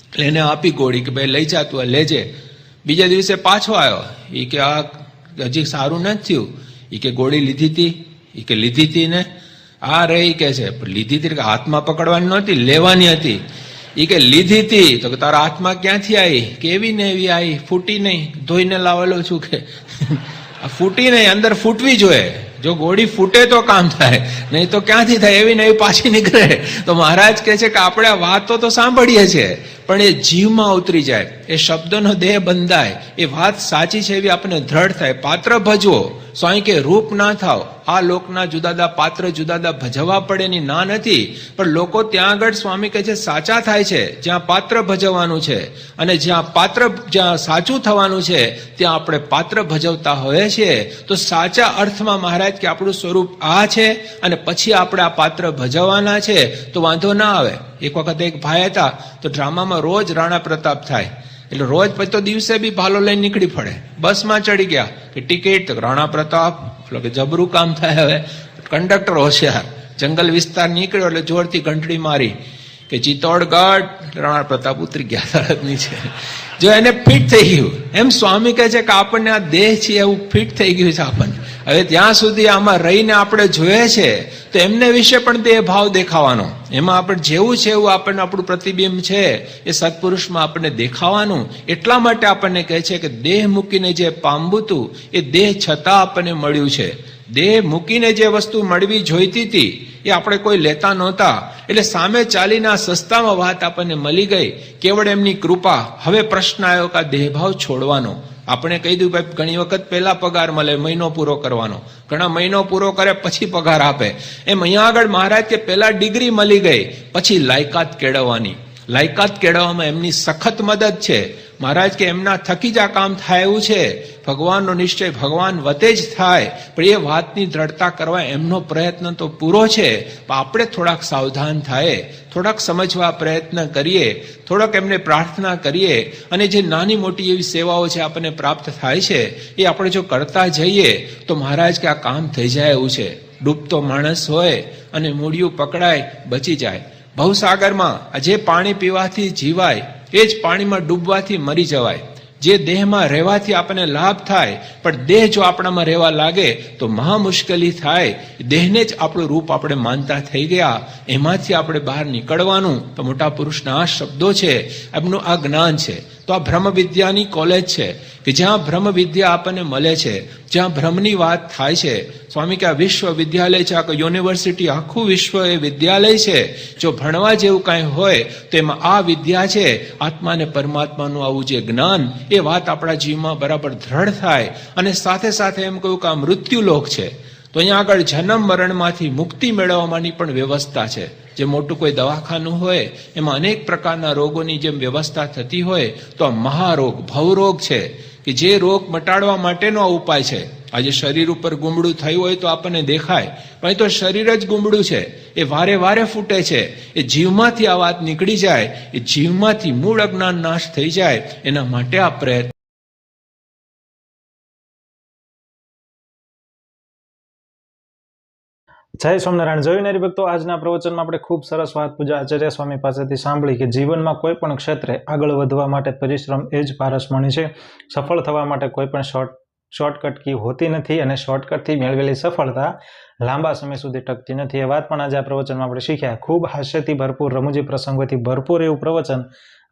B: એટલે એને આપી ગોળી કે ભાઈ લઈ જા, તું લેજે. બીજા દિવસે પાછો આવ્યો. એ કે આ હજી સારું નથી થયું. એ કે ગોળી લીધી હતી? એ કે લીધી હતી ને. આ રહી કે છે લીધી હતી કે હાથમાં પકડવાની નહોતી, લેવાની હતી. એ કે લીધી હતી. તો કે તારા હાથમાં ક્યાંથી આવી? કે એવી ને એવી આવી, ફૂટી નહીં, ધોઈને લાવેલો છું. કે ફૂટી નહીં, અંદર ફૂટવી જોઈએ. જો ગોળી ફૂટે તો કામ થાય, નહીં તો ક્યાંથી થાય? એવી ને એવી પાછી નીકળે. તો મહારાજ કહે છે કે આપણે આ વાતો તો સાંભળીએ છીએ, પણ એ જીવમાં ઉતરી જાય, એ શબ્દોનો દેહ બંધાય, એ વાત સાચી છે એવી આપણને દ્રઢ થાય. પાત્ર ભજવો. સ્વામી કે રૂપ ના થાવ. આ લોકના જુદાદા પાત્ર જુદાદા ભજવવા પડે એની ના નથી, પણ લોકો ત્યાં આગળ સ્વામી કહે છે સાચા થાય છે જ્યાં પાત્ર ભજવવાનું છે, અને જ્યાં સાચું થવાનું છે ત્યાં આપણે પાત્ર ભજવતા હોઈએ છીએ. તો સાચા અર્થમાં મહારાજ કે આપણું સ્વરૂપ આ છે અને પછી આપણે આ પાત્ર ભજવવાના છે તો વાંધો ના આવે. એક વખત એક ભાઈ હતા, તો ડ્રામામાં રોજ રાણા પ્રતાપ થાય, એટલે રોજ પછી તો દિવસે બી ભાલો લઈને નીકળી પડે. બસમાં ચડી ગયા કે ટિકિટ, તો રાણા પ્રતાપ, કે જબરું કામ થાય. હવે કંડક્ટર હોશિયાર, જંગલ વિસ્તાર નીકળ્યો એટલે જોરથી ઘંટડી મારી કે ચિત્તોડગઢ. રાણા પ્રતાપ ઉતરી ગયા તરત નીચે. જો એને ફિટ થઈ ગયું. એમ સ્વામી કહે છે કે આપણને આ દેહ છે એવું ફિટ થઈ ગયું છે આપણને. હવે ત્યાં સુધી આમાં રહીને આપણે જોઈએ છે તો એમને વિશે પણ દેહ ભાવ દેખાવાનો. એમાં આપણે જેવું છે એવું આપણને આપણું પ્રતિબિંબ છે એ સત્પુરુષમાં આપણને દેખાવાનું. એટલા માટે આપણને કહે છે કે દેહ મૂકીને જે પામવું હતું એ દેહ છતાં આપણને મળ્યું છે. દેહ મૂકીને જે વસ્તુ મળવી જોઈતી હતી એ આપણે કોઈ લેતા નહોતા, એટલે સામે ચાલીને આ સસ્તામાં વાત આપણને મળી ગઈ, કેવળ એમની કૃપા. હવે પ્રશ્ન આવ્યો કે આ દેહભાવ છોડવાનો. આપણે કહી દઉં ભાઈ ઘણી વખત પહેલા પગાર મળે, મહિનો પૂરો કરવાનો, ઘણા મહિનો પૂરો કરે પછી પગાર આપે. એમ અહીંયા આગળ મહારાજ કે પહેલા ડિગ્રી મળી ગઈ, પછી લાયકાત કેળવવાની. લાયકાત કેળવવામાં એમની સખત મદદ છે. મહારાજ કે એમના થકી જ આ કામ થાય એવું છે. ભગવાનનો નિશ્ચય ભગવાન વતે જ થાય, પણ એ વાતની દ્રઢતા કરવા એમનો પ્રયત્ન તો પૂરો છે. પણ આપણે થોડાક સાવધાન થાય, થોડાક સમજવા પ્રયત્ન કરીએ, થોડાક એમને પ્રાર્થના કરીએ, અને જે નાની મોટી એવી સેવાઓ છે આપણને પ્રાપ્ત થાય છે એ આપણે જો કરતા જઈએ તો મહારાજ કે આ કામ થઈ જાય એવું છે. ડૂબતો માણસ હોય અને મૂળિયું પકડાય, બચી જાય. ભવસાગરમાં જે પાણી પીવાથી જીવાય એ જ પાણીમાં ડૂબવાથી મરી જવાય. જે દેહમાં રહેવાથી આપણને લાભ થાય, પણ દેહ જો આપણામાં રહેવા લાગે તો મહા મુશ્કેલી થાય. દેહને જ આપણું રૂપ આપણે માનતા થઈ ગયા, એમાંથી આપણે બહાર નીકળવાનું. તો મોટા પુરુષના આ શબ્દો છે, એમનું આ જ્ઞાન છે. તો આ બ્રહ્મ વિદ્યાની કોલેજ છે કે જ્યાં બ્રહ્મ વિદ્યા આપણને મળે છે, જ્યાં બ્રહ્મની વાત થાય છે. સ્વામી કે આ વિશ્વ વિદ્યાલય છે, આ યુનિવર્સિટી, આખું વિશ્વ એ વિદ્યાલય છે. જો ભણવા જેવું કાંઈ હોય તો એમાં આ વિદ્યા છે. આત્મા અને પરમાત્માનું આવું જે જ્ઞાન, એ વાત આપણા જીવમાં બરાબર દ્રઢ થાય. અને સાથે સાથે એમ કહ્યું કે આ મૃત્યુલોક છે, તો અહીંયા આગળ જન્મ મરણમાંથી મુક્તિ મેળવવાની પણ વ્યવસ્થા છે. જે મોટું કોઈ દવાખાનું હોય એમાં અનેક પ્રકારના રોગોની જેમ વ્યવસ્થા થતી હોય, તો આ મહારોગ ભવરોગ છે કે જે રોગ મટાડવા માટેનો આ ઉપાય છે. આજે શરીર ઉપર ગુમડું થયું હોય તો આપણને દેખાય, પણ તો શરીર જ ગુમડું છે, એ વારે વારે ફૂટે છે. એ જીવમાંથી આ વાત નીકળી જાય, એ જીવમાંથી મૂળ અજ્ઞાન નાશ થઈ જાય, એના માટે આ પ્રયત્ન.
A: જય સ્વામિનારાયણ. જોઈને હરિભક્તો, આજના પ્રવચનમાં આપણે ખૂબ સરસ વાત પૂજા આચાર્ય સ્વામી પાસેથી સાંભળી કે જીવનમાં કોઈ પણ ક્ષેત્રે આગળ વધવા માટે પરિશ્રમ એ જ પારસમણી છે. સફળ થવા માટે કોઈ પણ શોર્ટકટ કી હોતી નથી અને શોર્ટકટથી મેળવેલી સફળતા લાંબા સમય સુધી ટકતી નથી. એ વાત પણ આજે આ પ્રવચનમાં આપણે શીખ્યા. ખૂબ હાસ્યથી ભરપૂર, રમૂજી પ્રસંગોથી ભરપૂર એવું પ્રવચન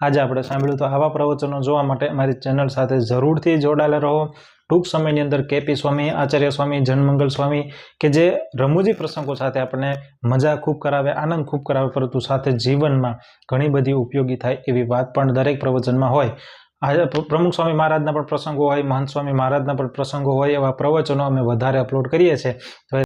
A: આજે આપણે સાંભળ્યું. તો આવા પ્રવચનો જોવા માટે અમારી ચેનલ સાથે જરૂરથી જોડાયેલા રહો. ટૂંક સમયની અંદર કેપી સ્વામી, આચાર્ય સ્વામી, જનમંગલ સ્વામી કે જે રમૂજી પ્રસંગો સાથે આપણને મજા ખૂબ કરાવે, આનંદ ખૂબ કરાવે, પરંતુ સાથે જીવનમાં ઘણી બધી ઉપયોગી થાય એવી વાત પણ દરેક પ્રવચનમાં હોય. આજે પ્રમુખ સ્વામી મહારાજના પણ પ્રસંગો હોય, મહંત સ્વામી મહારાજના પણ પ્રસંગો હોય, એવા પ્રવચનો અમે વધારે અપલોડ કરીએ છીએ.